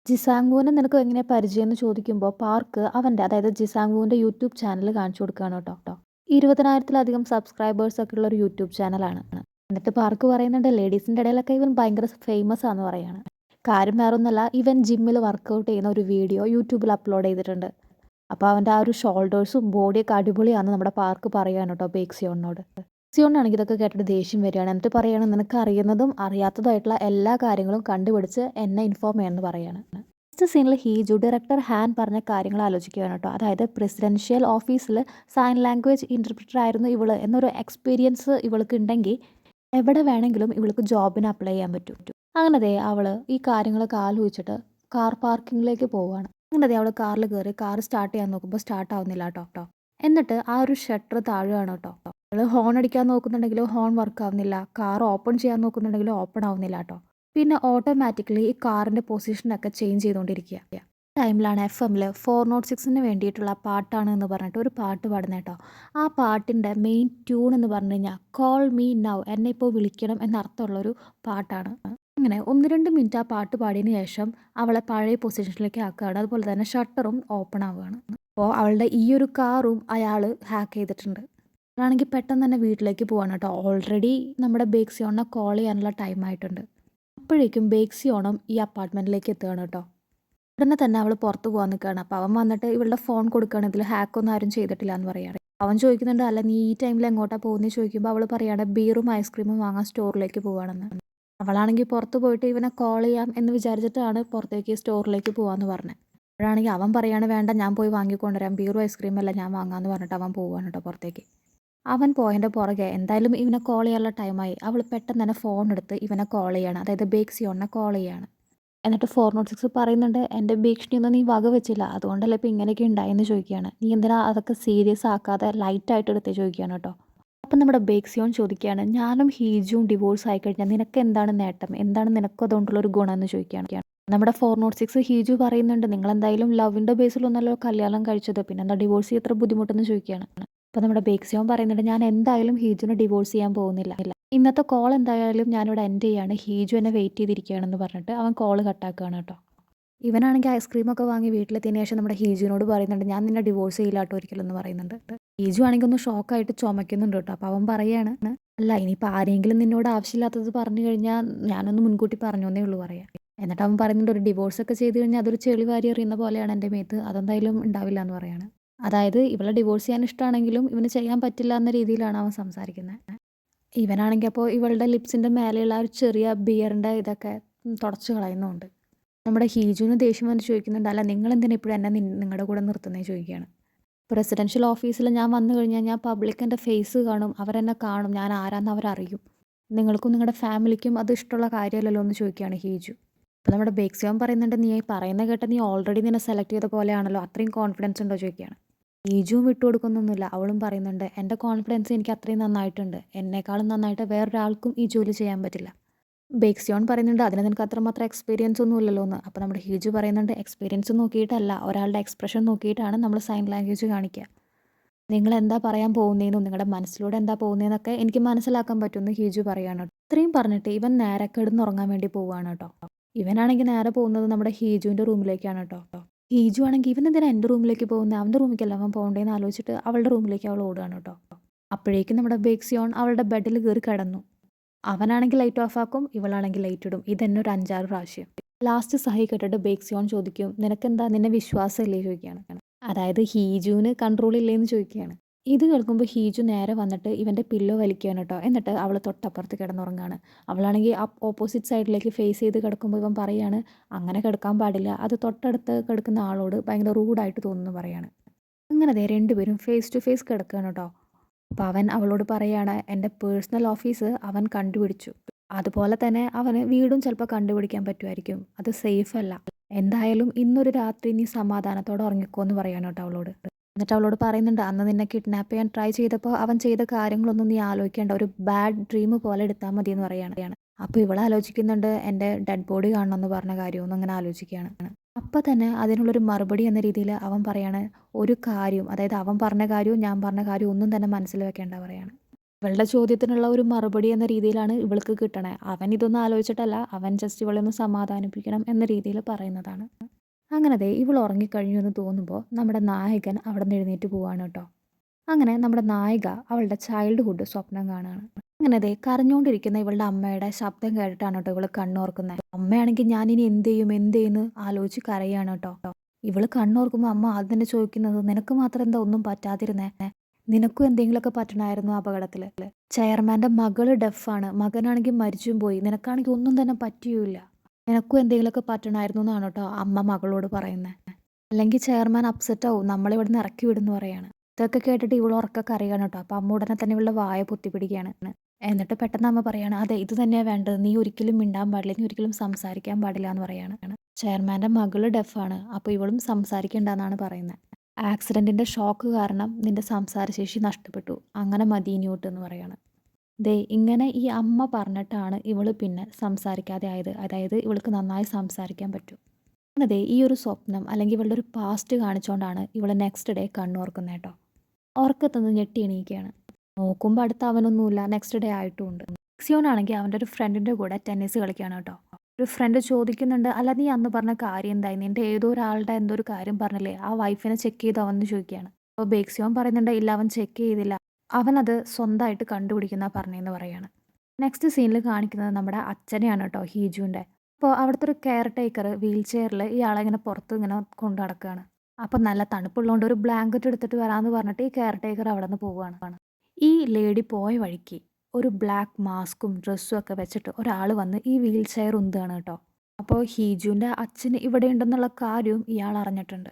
ജിസാങ്‌വുവിനെ നിനക്ക് എങ്ങനെ പരിചയം എന്ന് ചോദിക്കുമ്പോൾ പാർക്ക് അവൻ്റെ അതായത് ജിസാങ്‌വുവിൻ്റെ യൂട്യൂബ് ചാനൽ കാണിച്ചു കൊടുക്കുകയാണ് കേട്ടോ. 20,000-ലധികം സബ്സ്ക്രൈബേഴ്സ് ഒക്കെ ഉള്ള ഒരു യൂട്യൂബ് ചാനലാണ്. എന്നിട്ട് പാർക്ക് പറയുന്നുണ്ട് ലേഡീസിൻ്റെ ഇടയിലൊക്കെ ഇവൻ ഭയങ്കര ഫേമസ് ആണെന്ന് പറയാണ്. കാര്യം വേറൊന്നുമല്ല ഇവൻ ജിമ്മിൽ വർക്കൗട്ട് ചെയ്യുന്ന ഒരു വീഡിയോ യൂട്യൂബിൽ അപ്ലോഡ് ചെയ്തിട്ടുണ്ട്. അപ്പോൾ അവൻ്റെ ആ ഒരു ഷോൾഡേഴ്സും ബോഡിയൊക്കെ അടിപൊളിയാണെന്ന് നമ്മുടെ പാർക്ക് പറയുകയാണ് കേട്ടോ ബേക്സിയോണിനോട്. ബേക്സിയോണിനാണെങ്കിൽ ഇതൊക്കെ കേട്ടിട്ട് ദേഷ്യം വരികയാണ്. എന്നിട്ട് പറയുകയാണ് നിനക്ക് അറിയുന്നതും അറിയാത്തതുമായിട്ടുള്ള എല്ലാ കാര്യങ്ങളും കണ്ടുപിടിച്ച് എന്നെ ഇൻഫോം ചെയ്യണമെന്ന് പറയുകയാണ്. നെക്സ്റ്റ് സീനിൽ ഹീജു ഡയറക്ടർ ഹാൻ പറഞ്ഞ കാര്യങ്ങൾ ആലോചിക്കുകയാണ് കേട്ടോ. അതായത് പ്രസിഡൻഷ്യൽ ഓഫീസിൽ സൈൻ ലാംഗ്വേജ് ഇൻ്റർപ്രിറ്റർ ആയിരുന്നു ഇവൾ എന്നൊരു എക്സ്പീരിയൻസ് ഇവൾക്ക് ഉണ്ടെങ്കിൽ എവിടെ വേണമെങ്കിലും ഇവൾക്ക് ജോബിന് അപ്ലൈ ചെയ്യാൻ പറ്റും. അങ്ങനെ അവൾ ഈ കാര്യങ്ങളൊക്കെ ആലോചിച്ചിട്ട് കാർ പാർക്കിങ്ങിലേക്ക് പോവുകയാണ്. അങ്ങനെ അവൾ കാറിൽ കയറി കാർ സ്റ്റാർട്ട് ചെയ്യാൻ നോക്കുമ്പോൾ സ്റ്റാർട്ട് ആവുന്നില്ല കേട്ടോ. എന്നിട്ട് ആ ഒരു ഷട്ടർ താഴുകയാണ് കേട്ടോ. അവൾ ഹോൺ അടിക്കാൻ നോക്കുന്നുണ്ടെങ്കിലും ഹോൺ വർക്ക് ആവുന്നില്ല. കാർ ഓപ്പൺ ചെയ്യാൻ നോക്കുന്നുണ്ടെങ്കിലും ഓപ്പൺ ആവുന്നില്ല കേട്ടോ. പിന്നെ ഓട്ടോമാറ്റിക്കലി ഈ കാറിൻ്റെ പൊസിഷനൊക്കെ ചേഞ്ച് ചെയ്തുകൊണ്ടിരിക്കുക. ടൈമിലാണ് FM-ൽ 406-ന് വേണ്ടിയിട്ടുള്ള പാട്ടാണ് എന്ന് പറഞ്ഞിട്ട് ഒരു പാട്ട് പാടുന്നത് കേട്ടോ. ആ പാട്ടിൻ്റെ മെയിൻ ട്യൂൺ എന്ന് പറഞ്ഞു കഴിഞ്ഞാൽ കോൾ മീ നൗ എന്നെ ഇപ്പോൾ വിളിക്കണം എന്നർത്ഥമുള്ളൊരു പാട്ടാണ്. അങ്ങനെ 1-2 മിനിറ്റ് ആ പാട്ട് പാടിയതിന് ശേഷം അവളെ പഴയ പൊസിഷനിലേക്ക് ആക്കുകയാണ്. അതുപോലെ തന്നെ ഷട്ടറും ഓപ്പൺ ആവുകയാണ്. അപ്പോൾ അവളുടെ ഈ ഒരു കാറും അയാൾ ഹാക്ക് ചെയ്തിട്ടുണ്ട്. അതാണെങ്കിൽ പെട്ടെന്ന് തന്നെ വീട്ടിലേക്ക് പോവാണ് കേട്ടോ. ഓൾറെഡി നമ്മുടെ ബേക്സിയോണിനെ കോൾ ചെയ്യാനുള്ള ടൈം ആയിട്ടുണ്ട്. അപ്പോഴേക്കും ബേക്സിയോണം ഈ അപ്പാർട്ട്മെൻറ്റിലേക്ക് എത്തുകയാണ് കേട്ടോ. ഉടനെ തന്നെ അവൾ പുറത്ത് പോകാൻ നിൽക്കുകയാണ്. അപ്പോൾ അവൻ വന്നിട്ട് ഇവളുടെ ഫോൺ കൊടുക്കുകയാണ്. ഇതിൽ ഹാക്കൊന്നും ആരും ചെയ്തിട്ടില്ല എന്ന് പറയുകയാണ്. അവൻ ചോദിക്കുന്നുണ്ട് അല്ല നീ ഈ ടൈമിൽ എങ്ങോട്ടാണ് പോകുന്നത് ചോദിക്കുമ്പോൾ അവൾ പറയുകയാണ് ബീറും ഐസ്ക്രീമും വാങ്ങാൻ സ്റ്റോറിലേക്ക് പോവുകയാണെന്ന്. അവളാണെങ്കിൽ പുറത്ത് പോയിട്ട് ഇവനെ കോൾ ചെയ്യാം എന്ന് വിചാരിച്ചിട്ടാണ് പുറത്തേക്ക് സ്റ്റോറിലേക്ക് പോകാമെന്ന് പറഞ്ഞത്. അപ്പോഴാണെങ്കിൽ അവൻ പറയാണ് വേണ്ട ഞാൻ പോയി വാങ്ങിക്കൊണ്ടുവരാം ബീറും ഐസ്ക്രീമും എല്ലാം ഞാൻ വാങ്ങാമെന്ന് പറഞ്ഞിട്ട് അവൻ പോവുകയാണ് കേട്ടോ പുറത്തേക്ക്. അവൻ പോയതിൻ്റെ പുറകെ എന്തായാലും ഇവനെ കോൾ ചെയ്യാനുള്ള ടൈമായി. അവൾ പെട്ടെന്ന് തന്നെ ഫോൺ എടുത്ത് ഇവനെ കോൾ ചെയ്യാണ്. അതായത് ബേക്സിയോണിനെ കോൾ ചെയ്യാണ്. എന്നിട്ട് 406 പറയുന്നുണ്ട് എൻ്റെ ഭീഷണിയൊന്നും നീ വക വെച്ചില്ല അതുകൊണ്ടല്ലേ ഇപ്പോൾ ഇങ്ങനെയൊക്കെ ഉണ്ടായെന്ന് ചോദിക്കുകയാണ്. നീ എന്തിനാ അതൊക്കെ സീരിയസ് ആക്കാതെ ലൈറ്റായിട്ട് എടുത്ത് ചോദിക്കുകയാണ് കേട്ടോ. അപ്പം നമ്മുടെ ബേക്സിയോൺ ചോദിക്കുകയാണ് ഞാനും ഹീജും ഡിവോഴ്സ് ആയിക്കഴിഞ്ഞാൽ നിനക്ക് എന്താണ് നേട്ടം, എന്താണ് നിനക്കും അതുകൊണ്ടുള്ളൊരു ഗുണം എന്ന് ചോദിക്കുകയാണ്. നമ്മുടെ 406 ഹീജു പറയുന്നുണ്ട് നിങ്ങളെന്തായാലും ലവിൻ്റെ ബേസിലൊന്നല്ലോ കല്യാണം കഴിച്ചത്, പിന്നെന്താ ഡിവോഴ്സ് ചെയ്യാൻ ഇത്ര ബുദ്ധിമുട്ടെന്ന് ചോദിക്കുകയാണ്. അപ്പോൾ നമ്മുടെ ബേക്സിയോൺ പറയുന്നുണ്ട് ഞാൻ എന്തായാലും ഹീജുനെ ഡിവോഴ്സ് ചെയ്യാൻ പോകുന്നില്ല. ഇന്നത്തെ കോൾ എന്തായാലും ഞാനിവിടെ എൻഡ് ചെയ്യാണ്. ഹീജു എന്നെ വെയിറ്റ് ചെയ്തിരിക്കുകയാണെന്ന് പറഞ്ഞിട്ട് അവൻ കോൾ കട്ടാക്കുകയാണ് കേട്ടോ. ഇവനാണെങ്കിൽ ഐസ്ക്രീമൊക്കെ വാങ്ങി വീട്ടിലെത്തിയതിന് ശേഷം നമ്മുടെ ഹീജുവിനോട് പറയുന്നുണ്ട് ഞാൻ നിന്നെ ഡിവോഴ്സ് ചെയ്യില്ല കേട്ടോ ഒരിക്കലും എന്ന് പറയുന്നുണ്ട്. ഹീജു ആണെങ്കിൽ ഒന്ന് ഷോക്കായിട്ട് ചുമക്കുന്നുണ്ട് കേട്ടോ. അപ്പോൾ അവൻ പറയാണ് അല്ല ഇനിയിപ്പോൾ ആരെങ്കിലും നിന്നോട് ആവശ്യമില്ലാത്തത് പറഞ്ഞു കഴിഞ്ഞാൽ ഞാനൊന്ന് മുൻകൂട്ടി പറഞ്ഞോന്നേ ഉള്ളൂ പറയാം. എന്നിട്ട് അവൻ പറയുന്നുണ്ട് ഒരു ഡിവോഴ്സൊക്കെ ചെയ്ത് കഴിഞ്ഞാൽ അതൊരു ചെളി വാരി എറിയുന്ന പോലെയാണ് എൻ്റെ മേത്ത്. അതെന്തായാലും ഉണ്ടാവില്ല എന്ന് പറയാണ്. അതായത് ഇവളെ ഡിവോഴ്സ് ചെയ്യാൻ ഇഷ്ടമാണെങ്കിലും ഇവന് ചെയ്യാൻ പറ്റില്ല എന്ന രീതിയിലാണ് അവൻ സംസാരിക്കുന്നത്. ഇവനാണെങ്കിൽ അപ്പോൾ ഇവളുടെ ലിപ്സിൻ്റെ മേലെയുള്ള ആ ഒരു ചെറിയ ബിയറിൻ്റെ ഇതൊക്കെ തുടച്ച് കളയുന്നുമുണ്ട്. നമ്മുടെ ഹീജുവിന് ദേഷ്യം വന്ന് ചോദിക്കുന്നുണ്ട്, അല്ല നിങ്ങളെന്തിനാ ഇപ്പോഴും എന്നെ നിങ്ങളുടെ കൂടെ നിർത്തുന്നത് ചോദിക്കുകയാണ്. പ്രസിഡൻഷ്യൽ ഓഫീസിൽ ഞാൻ വന്നു കഴിഞ്ഞാൽ ഞാൻ പബ്ലിക് എൻ്റെ ഫേസ് കാണും, അവരെന്നെ കാണും, ഞാൻ ആരാന്ന് അവരറിയും. നിങ്ങൾക്കും നിങ്ങളുടെ ഫാമിലിക്കും അത് ഇഷ്ടമുള്ള കാര്യമല്ലല്ലോ എന്ന് ചോദിക്കുകയാണ് ഹീജു. അപ്പോൾ നമ്മുടെ ബേക്സിയോൻ പറയുന്നുണ്ട്, നീ പറയുന്ന കേട്ട നീ ഓൾറെഡി നിന്നെ സെലക്ട് ചെയ്ത പോലെയാണല്ലോ, അത്രയും കോൺഫിഡൻസ് ഉണ്ടോ ചോദിക്കുകയാണ്. ഹീജുവും വിട്ടുകൊടുക്കുന്നൊന്നുമില്ല. അവളും പറയുന്നുണ്ട്, എൻ്റെ കോൺഫിഡൻസ് എനിക്ക് അത്രയും നന്നായിട്ടുണ്ട്, എന്നെക്കാളും നന്നായിട്ട് വേറൊരാൾക്കും ഈ ജോലി ചെയ്യാൻ പറ്റില്ല. ബേക്സിയോൺ പറയുന്നുണ്ട്, അതിന് നിനക്ക് അത്രമാത്രം എക്സ്പീരിയൻസ് ഒന്നും ഇല്ലല്ലോ എന്ന്. അപ്പോൾ നമ്മുടെ ഹീജു പറയുന്നുണ്ട്, എക്സ്പീരിയൻസ് നോക്കിയിട്ടല്ല, ഒരാളുടെ എക്സ്പ്രഷൻ നോക്കിയിട്ടാണ് നമ്മൾ സൈൻ ലാംഗ്വേജ് കാണിക്കുക. നിങ്ങൾ എന്താ പറയാൻ പോകുന്നതെന്നും നിങ്ങളുടെ മനസ്സിലൂടെ എന്താ പോകുന്നതെന്നൊക്കെ എനിക്ക് മനസ്സിലാക്കാൻ പറ്റുമെന്ന് ഹീജു പറയാണ്. ഇത്രയും പറഞ്ഞിട്ട് ഇവൻ നേരെ കിടന്നുറങ്ങാൻ വേണ്ടി പോവുകയാണ് കേട്ടോ. ഇവനാണെങ്കിൽ നേരെ പോകുന്നത് നമ്മുടെ ഹീജുവിൻ്റെ റൂമിലേക്കാണ് കേട്ടോ. ഹീജു ആണെങ്കിൽ ഇവൻ എന്തിനാ എൻ്റെ റൂമിലേക്ക് പോകുന്നത്, അവൻ്റെ റൂമിലേക്കല്ല അവൻ പോകേണ്ടതെന്ന് ആലോചിച്ചിട്ട് അവളുടെ റൂമിലേക്ക് അവൾ ഓടുകയാണ് കേട്ടോ. അപ്പോഴേക്കും നമ്മുടെ ബേക്സിയോൺ അവളുടെ ബെഡിൽ കയറി കിടന്നു. അവനാണെങ്കിൽ ലൈറ്റ് ഓഫ് ആക്കും, ഇവളാണെങ്കിൽ ലൈറ്റ് ഇടും. ഇതന്നെ ഒരു 5-6 പ്രാവശ്യം. ലാസ്റ്റ് സഹി കേട്ടിട്ട് ബേക്സിയോൺ ചോദിക്കും, നിനക്കെന്താ, നിന്നെ വിശ്വാസമില്ലേ ചോദിക്കുകയാണ്. അതായത് ഹീജുവിന് കൺട്രോൾ ഇല്ലേന്ന് ചോദിക്കുകയാണ്. ഇത് കേൾക്കുമ്പോൾ ഹീജു നേരെ വന്നിട്ട് ഇവൻ്റെ പില്ലോ വലിക്കുകയാണ് കേട്ടോ. എന്നിട്ട് അവൾ തൊട്ടപ്പുറത്ത് കിടന്നുറങ്ങാണ്. അവളാണെങ്കിൽ ഓപ്പോസിറ്റ് സൈഡിലേക്ക് ഫേസ് ചെയ്ത് കിടക്കുമ്പോൾ ഇവൻ പറയാണ്, അങ്ങനെ കിടക്കാൻ പാടില്ല, അത് തൊട്ടടുത്ത് കിടക്കുന്ന ആളോട് ഭയങ്കര റൂഡായിട്ട് തോന്നുന്നു പറയാണ്. അങ്ങനെ ദേ രണ്ടുപേരും ഫേസ് ടു ഫേസ് കിടക്കുകയാണ് കേട്ടോ. അപ്പോൾ അവൻ അവളോട് പറയാണ്, എൻ്റെ പേഴ്സണൽ ഓഫീസ് അവൻ കണ്ടുപിടിച്ചു, അതുപോലെ തന്നെ അവന് വീടും ചിലപ്പോൾ കണ്ടുപിടിക്കാൻ പറ്റുമായിരിക്കും, അത് സേഫ് അല്ല, എന്തായാലും ഇന്നൊരു രാത്രി നീ സമാധാനത്തോടെ ഉറങ്ങിക്കോ എന്ന് പറയാണ് കേട്ടോ അവളോട്. എന്നിട്ട് അവളോട് പറയുന്നുണ്ട്, അന്ന് നിന്നെ കിഡ്നാപ്പ് ചെയ്യാൻ ട്രൈ ചെയ്തപ്പോൾ അവൻ ചെയ്ത കാര്യങ്ങളൊന്നും നീ ആലോചിക്കേണ്ട, ഒരു ബാഡ് ഡ്രീം പോലെ എടുത്താൽ മതി എന്ന് പറയാണ്. അപ്പോൾ ഇവൾ ആലോചിക്കുന്നുണ്ട്, എൻ്റെ ഡെഡ് ബോഡി കാണണമെന്ന് പറഞ്ഞ കാര്യമൊന്നും അങ്ങനെ ആലോചിക്കുകയാണ്. അപ്പം തന്നെ അതിനുള്ളൊരു മറുപടി എന്ന രീതിയിൽ അവൻ പറയാണ്, ഒരു കാര്യം, അതായത് അവൻ പറഞ്ഞ കാര്യവും ഞാൻ പറഞ്ഞ കാര്യവും ഒന്നും തന്നെ മനസ്സിൽ വെക്കേണ്ട പറയാണ്. ഇവളുടെ ചോദ്യത്തിനുള്ള ഒരു മറുപടി എന്ന രീതിയിലാണ് ഇവൾക്ക് കിട്ടണേ. അവൻ ഇതൊന്നും ആലോചിച്ചിട്ടല്ല, അവൻ ജസ്റ്റ് ഇവളെ ഒന്ന് സമാധാനിപ്പിക്കണം എന്ന രീതിയിൽ പറയുന്നതാണ്. അങ്ങനെ ദേ ഇവൾ ഉറങ്ങിക്കഴിഞ്ഞു എന്ന് തോന്നുമ്പോൾ നമ്മുടെ നായകൻ അവിടെ നിന്ന് എഴുന്നേറ്റ് പോവാണ് കേട്ടോ. അങ്ങനെ നമ്മുടെ നായിക അവളുടെ ചൈൽഡ്ഹുഡ് സ്വപ്നം കാണുകയാണ്. അങ്ങനെ ദേ കരഞ്ഞുകൊണ്ടിരിക്കുന്ന ഇവളുടെ അമ്മയുടെ ശബ്ദം കേട്ടിട്ടാണ് കേട്ടോ ഇവള് കണ്ണോർക്കുന്നത്. അമ്മയാണെങ്കിൽ ഞാനിനി എന്ത് ചെയ്യും എന്ത് ചെയ്യുന്നു ആലോചിച്ച് കരയാണ് കേട്ടോ. ഇവള് കണ്ണോർക്കുമ്പോൾ അമ്മ ആദ്യം തന്നെ ചോദിക്കുന്നത്, നിനക്ക് മാത്രം എന്താ ഒന്നും പറ്റാതിരുന്നേ, നിനക്കും എന്തെങ്കിലുമൊക്കെ പറ്റണമായിരുന്നു അപകടത്തിൽ, ചെയർമാൻ്റെ മകള് ഡെഫാണ്, മകനാണെങ്കിൽ മരിച്ചും പോയി, നിനക്കാണെങ്കിൽ ഒന്നും തന്നെ പറ്റിയൂല, നിനക്കും എന്തെങ്കിലുമൊക്കെ പറ്റണമായിരുന്നു എന്നാണ് കേട്ടോ അമ്മ മകളോട് പറയുന്നത്. അല്ലെങ്കിൽ ചെയർമാൻ അപ്സെറ്റ് ആവും, നമ്മളിവിടെ നിന്ന് ഇറക്കി വിടുന്നു പറയാണ്. ഇതൊക്കെ കേട്ടിട്ട് ഇവൾ ഉറക്കെ കരയാണ് കേട്ടോ. അപ്പം അമ്മ ഉടനെ തന്നെ ഇവളുടെ വായ പൊത്തിപ്പിടിക്കുകയാണ്. എന്നിട്ട് പെട്ടെന്ന് അമ്മ പറയാണ്, അതെ ഇത് തന്നെയാണ് വേണ്ടത്, നീ ഒരിക്കലും മിണ്ടാൻ പാടില്ല, നീ ഒരിക്കലും സംസാരിക്കാൻ പാടില്ല എന്ന് പറയാണ്. ചെയർമാൻ്റെ മകള് ഡെഫാണ്, അപ്പോൾ ഇവളും സംസാരിക്കേണ്ടെന്നാണ് പറയുന്നത്. ആക്സിഡൻറ്റിൻ്റെ ഷോക്ക് കാരണം നിന്റെ സംസാരശേഷി നഷ്ടപ്പെട്ടു, അങ്ങനെ മതി ഇനിയോട്ട് എന്ന് പറയാണ്. ദേ ഇങ്ങനെ ഈ അമ്മ പറഞ്ഞിട്ടാണ് ഇവൾ പിന്നെ സംസാരിക്കാതെ ആയത്. അതായത് ഇവൾക്ക് നന്നായി സംസാരിക്കാൻ പറ്റും. അങ്ങനെ ദേ ഈ ഒരു സ്വപ്നം അല്ലെങ്കിൽ ഇവളുടെ ഒരു പാസ്റ്റ് കാണിച്ചുകൊണ്ടാണ് ഇവൾ നെക്സ്റ്റ് ഡേ കണ്ണോർക്കുന്നത് കേട്ടോ. ഉറക്കത്തുനിന്ന് ഞെട്ടി എണീക്കുകയാണ്. നോക്കുമ്പോൾ അടുത്ത അവനൊന്നുമില്ല, നെക്സ്റ്റ് ഡേ ആയിട്ടുമുണ്ട്. സിയോൺ ആണെങ്കിൽ അവൻ്റെ ഒരു ഫ്രണ്ടിൻ്റെ കൂടെ ടെന്നീസ് കളിക്കുകയാണ് കേട്ടോ. ഒരു ഫ്രണ്ട് ചോദിക്കുന്നുണ്ട്, അല്ല നീ അന്ന് പറഞ്ഞ കാര്യം എന്തായി, നിൻ്റെ ഏതോ ഒരാളുടെ എന്തോ ഒരു കാര്യം പറഞ്ഞില്ലേ, ആ വൈഫിനെ ചെക്ക് ചെയ്തോ അവന്ന് ചോദിക്കുകയാണ്. അപ്പോൾ ബേക്സിയോൺ പറയുന്നുണ്ട്, ഇല്ല അവൻ ചെക്ക് ചെയ്തില്ല, അവനത് സ്വന്തമായിട്ട് കണ്ടുപിടിക്കുന്ന പറഞ്ഞതെന്ന് പറയാണ്. നെക്സ്റ്റ് സീനിൽ കാണിക്കുന്നത് നമ്മുടെ അച്ഛനെയാണ് കേട്ടോ, ഹീജുവിൻ്റെ. അപ്പോൾ അവിടുത്തെ ഒരു കെയർ ടേക്കർ വീൽ ചെയറിൽ ഇയാളെ ഇങ്ങനെ പുറത്ത് ഇങ്ങനെ കൊണ്ടു നടക്കുകയാണ്. അപ്പോൾ നല്ല തണുപ്പുള്ളതുകൊണ്ട് ഒരു ബ്ലാങ്കറ്റ് എടുത്തിട്ട് വരാമെന്ന് പറഞ്ഞിട്ട് ഈ കെയർ ടേക്കർ അവിടെ നിന്ന് പോവുകയാണ്. ഈ ലേഡി പോയ വഴിക്ക് ഒരു ബ്ലാക്ക് മാസ്കും ഡ്രസ്സും ഒക്കെ വെച്ചിട്ട് ഒരാൾ വന്ന് ഈ വീൽ ചെയർ ഉന്തുകയാണ് കേട്ടോ. അപ്പോൾ ഹീജുവിൻ്റെ അച്ഛന് ഇവിടെ ഉണ്ടെന്നുള്ള കാര്യവും ഇയാൾ അറിഞ്ഞിട്ടുണ്ട്.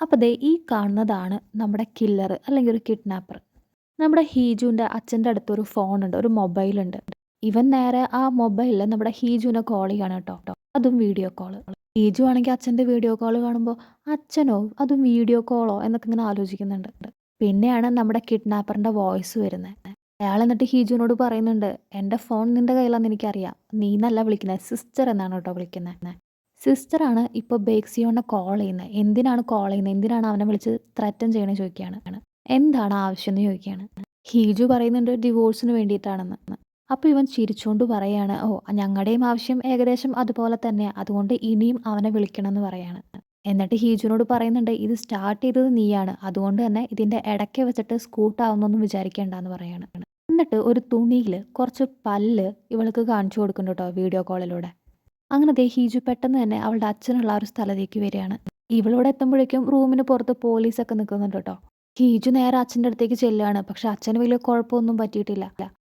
അപ്പോൾ ദേ ഈ കാണുന്നതാണ് നമ്മുടെ കില്ലർ അല്ലെങ്കിൽ ഒരു കിഡ്നാപ്പർ. നമ്മുടെ ഹീജുവിൻ്റെ അച്ഛൻ്റെ അടുത്തൊരു ഫോണുണ്ട്, ഒരു മൊബൈലുണ്ട്. ഇവൻ നേരെ ആ മൊബൈലിൽ നമ്മുടെ ഹീജുവിനെ കോൾ ചെയ്യാണ് കേട്ടോ. അതും വീഡിയോ കോൾ. ഹീജു ആണെങ്കിൽ അച്ഛൻ്റെ വീഡിയോ കോൾ കാണുമ്പോൾ അച്ഛനോ അതും വീഡിയോ കോളോ എന്നൊക്കെ ഇങ്ങനെ ആലോചിക്കുന്നുണ്ട്. പിന്നെയാണ് നമ്മുടെ കിഡ്നാപ്പറിൻ്റെ വോയിസ് വരുന്നത്. അയാൾ എന്നിട്ട് ഹീജുവിനോട് പറയുന്നുണ്ട്, എൻ്റെ ഫോൺ നിൻ്റെ കയ്യിലാണെന്ന് എനിക്കറിയാം, നീ എന്നല്ല വിളിക്കുന്നത്, സിസ്റ്റർ എന്നാണ് കേട്ടോ വിളിക്കുന്നത്. സിസ്റ്ററാണ് ഇപ്പോൾ ബേക്സിയോനെ കോൾ ചെയ്യുന്നത്. എന്തിനാണ് കോൾ ചെയ്യുന്നത്, എന്തിനാണ് അവനെ വിളിച്ച് ത്രറ്റൻ ചെയ്യണമെന്ന് ചോദിക്കുകയാണ്. എന്താണ് ആവശ്യം എന്ന് ചോദിക്കുകയാണ്. ഹീജു പറയുന്നുണ്ട് ഡിവോഴ്സിന് വേണ്ടിയിട്ടാണെന്ന്. അപ്പോൾ ഇവൻ ചിരിച്ചുകൊണ്ട് പറയാണ്, ഓ ഞങ്ങളുടെയും ആവശ്യം ഏകദേശം അതുപോലെ തന്നെ, അതുകൊണ്ട് ഇനിയും അവനെ വിളിക്കണം എന്ന് പറയാണ്. എന്നിട്ട് ഹീജുവിനോട് പറയുന്നുണ്ട്, ഇത് സ്റ്റാർട്ട് ചെയ്തത് നീയാണ്, അതുകൊണ്ട് തന്നെ ഇതിൻ്റെ ഇടയ്ക്ക് വെച്ചിട്ട് സ്കൂട്ടാവുന്നൊന്നും വിചാരിക്കേണ്ടെന്ന് പറയാണ്. എന്നിട്ട് ഒരു തുണിയിൽ കുറച്ച് പല്ല് ഇവൾക്ക് കാണിച്ചു കൊടുക്കുന്നുണ്ട് കേട്ടോ വീഡിയോ കോളിലൂടെ. അങ്ങനെ ദേ ഹീജു പെട്ടെന്ന് തന്നെ അവളുടെ അച്ഛനുള്ള ആ ഒരു സ്ഥലത്തേക്ക് വരികയാണ്. ഇവളിവിടെ എത്തുമ്പോഴേക്കും റൂമിന് പുറത്ത് പോലീസൊക്കെ നിൽക്കുന്നുണ്ട് കേട്ടോ. ഹീജു നേരെ അച്ഛൻ്റെ അടുത്തേക്ക് ചെല്ലുകയാണ്. പക്ഷെ അച്ഛന് വലിയ കുഴപ്പമൊന്നും പറ്റിയിട്ടില്ല.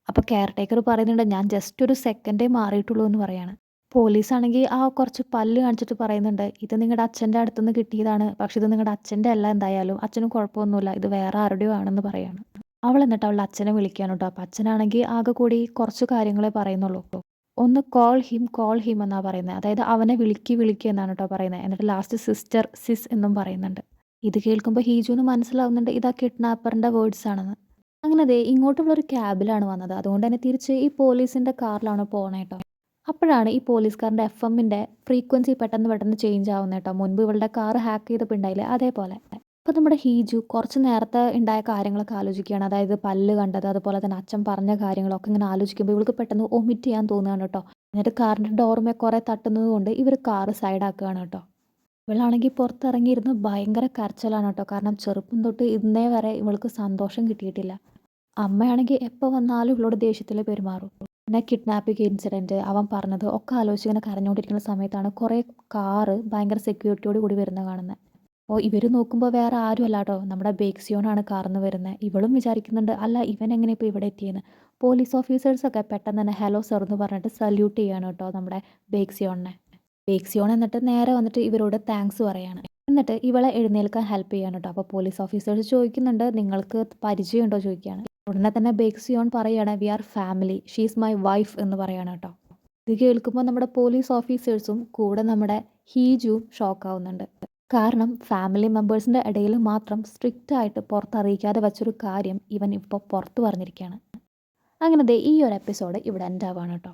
അപ്പോൾ കെയർ ടേക്കർ പറയുന്നുണ്ട് ഞാൻ ജസ്റ്റ് ഒരു സെക്കൻഡേ മാറിയിട്ടുള്ളൂ എന്ന് പറയാണ്. പോലീസാണെങ്കിൽ ആ കുറച്ച് പല്ല് കാണിച്ചിട്ട് പറയുന്നുണ്ട് ഇത് നിങ്ങളുടെ അച്ഛൻ്റെ അടുത്തുനിന്ന് കിട്ടിയതാണ്. പക്ഷെ ഇത് നിങ്ങളുടെ അച്ഛൻ്റെ അല്ല എന്തായാലും. അച്ഛന് കുഴപ്പമൊന്നുമില്ല. ഇത് വേറെ ആരുടെയോ ആണെന്ന് പറയാണ്. അവൾ എന്നിട്ട് അവളുടെ അച്ഛനെ വിളിക്കുകയാണ് കേട്ടോ. അപ്പോൾ അച്ഛനാണെങ്കിൽ ആകെ കൂടി കുറച്ച് കാര്യങ്ങളെ പറയുന്നുള്ളൂ. ഒന്ന് കോൾ ഹിം എന്നാ പറയുന്നത്. അതായത് അവനെ വിളിക്ക് എന്നാണ് കേട്ടോ പറയുന്നത്. എന്നിട്ട് ലാസ്റ്റ് സിസ്റ്റർ, സിസ് എന്നും പറയുന്നുണ്ട്. ഇത് കേൾക്കുമ്പോൾ ഹീജുവിന് മനസ്സിലാവുന്നുണ്ട് ഇത് ആ കിഡ്നാപ്പറിൻ്റെ വേർഡ്സ് ആണെന്ന്. അങ്ങനെ ദേ ഇങ്ങോട്ട് ഇവളൊരു ക്യാബിലാണ് വന്നത്. അതുകൊണ്ട് തന്നെ തിരിച്ച് ഈ പോലീസിൻ്റെ കാറിലാണ് പോണേ ട്ടോ. അപ്പോഴാണ് ഈ പോലീസുകാരൻ്റെ എഫ്എമ്മിൻ്റെ ഫ്രീക്വൻസി പെട്ടെന്ന് ചേഞ്ച് ആവുന്നത് കേട്ടോ. മുൻപ് ഇവളുടെ കാർ ഹാക്ക് ചെയ്തപ്പോൾ ഉണ്ടായില്ലേ അതേപോലെ. അപ്പോൾ നമ്മുടെ ഹീജു കുറച്ച് നേരത്തെ ഉണ്ടായ കാര്യങ്ങളൊക്കെ ആലോചിക്കുകയാണ്. അതായത് പല്ല് കണ്ടത്, അതുപോലെ തന്നെ അച്ഛൻ പറഞ്ഞ കാര്യങ്ങളൊക്കെ ഇങ്ങനെ ആലോചിക്കുമ്പോൾ ഇവൾക്ക് പെട്ടെന്ന് ഒമിറ്റ് ചെയ്യാൻ തോന്നുകയാണ് കേട്ടോ. എന്നിട്ട് കാറിൻ്റെ ഡോർമേ കുറേ തട്ടുന്നത് കൊണ്ട് ഇവർ കാറ് സൈഡാക്കുകയാണ് കേട്ടോ. ഇവളാണെങ്കിൽ പുറത്തിറങ്ങിയിരുന്ന് ഭയങ്കര കരച്ചിലാണ് കേട്ടോ. കാരണം ചെറുപ്പം തൊട്ട് ഇന്നേ വരെ ഇവൾക്ക് സന്തോഷം കിട്ടിയിട്ടില്ല. അമ്മയാണെങ്കിൽ എപ്പോൾ വന്നാലും ഇവളോട് ദേഷ്യത്തിൽ പെരുമാറും. പിന്നെ കിഡ്നാപ്പിംഗ് ഇൻസിഡൻറ്റ് അവൻ പറഞ്ഞത് ഒക്കെ ആലോചിച്ച് ഇങ്ങനെ കരഞ്ഞുകൊണ്ടിരിക്കുന്ന സമയത്താണ് കുറേ കാറ് ഭയങ്കര സെക്യൂരിറ്റിയോട് കൂടി വരുന്നത് കാണുന്നത്. അപ്പോൾ ഇവർ നോക്കുമ്പോൾ വേറെ ആരുമല്ല കേട്ടോ, നമ്മുടെ ബേക്സിയോണാണ് കാർന്ന് വരുന്നത്. ഇവളും വിചാരിക്കുന്നുണ്ട് അല്ല ഇവൻ എങ്ങനെ ഇപ്പോൾ ഇവിടെ എത്തിയെന്ന്. പോലീസ് ഓഫീസേഴ്സൊക്കെ പെട്ടെന്ന് തന്നെ ഹലോ സർ എന്ന് പറഞ്ഞിട്ട് സല്യൂട്ട് ചെയ്യാണ് കേട്ടോ നമ്മുടെ ബേക്സിയോണിനെ. ബേക്സിയോൺ എന്നിട്ട് നേരെ വന്നിട്ട് ഇവരോട് താങ്ക്സ് പറയാണ്. എന്നിട്ട് ഇവളെ എഴുന്നേൽക്കാൻ ഹെൽപ്പ് ചെയ്യാണ് കേട്ടോ. അപ്പോൾ പോലീസ് ഓഫീസേഴ്സ് ചോദിക്കുന്നുണ്ട് നിങ്ങൾക്ക് പരിചയമുണ്ടോ ചോദിക്കുകയാണ്. ഉടനെ തന്നെ ബേക്സിയോൺ പറയുകയാണ് we are family, she's my wife എന്ന് പറയാണ് കേട്ടോ. ഇത് കേൾക്കുമ്പോൾ നമ്മുടെ പോലീസ് ഓഫീസേഴ്സും കൂടെ നമ്മുടെ ഹീജുവും ഷോക്കാവുന്നുണ്ട്. കാരണം ഫാമിലി മെമ്പേഴ്സിൻ്റെ ഇടയിൽ മാത്രം സ്ട്രിക്റ്റ് ആയിട്ട് പുറത്തറിയിക്കാതെ വെച്ചൊരു കാര്യം ഇവൻ ഇപ്പോൾ പുറത്ത് പറഞ്ഞിരിക്കുകയാണ്. അങ്ങനെ ദേ ഈ ഒരു എപ്പിസോഡ് ഇവിടെ എൻഡ് ആവാണ് കേട്ടോ.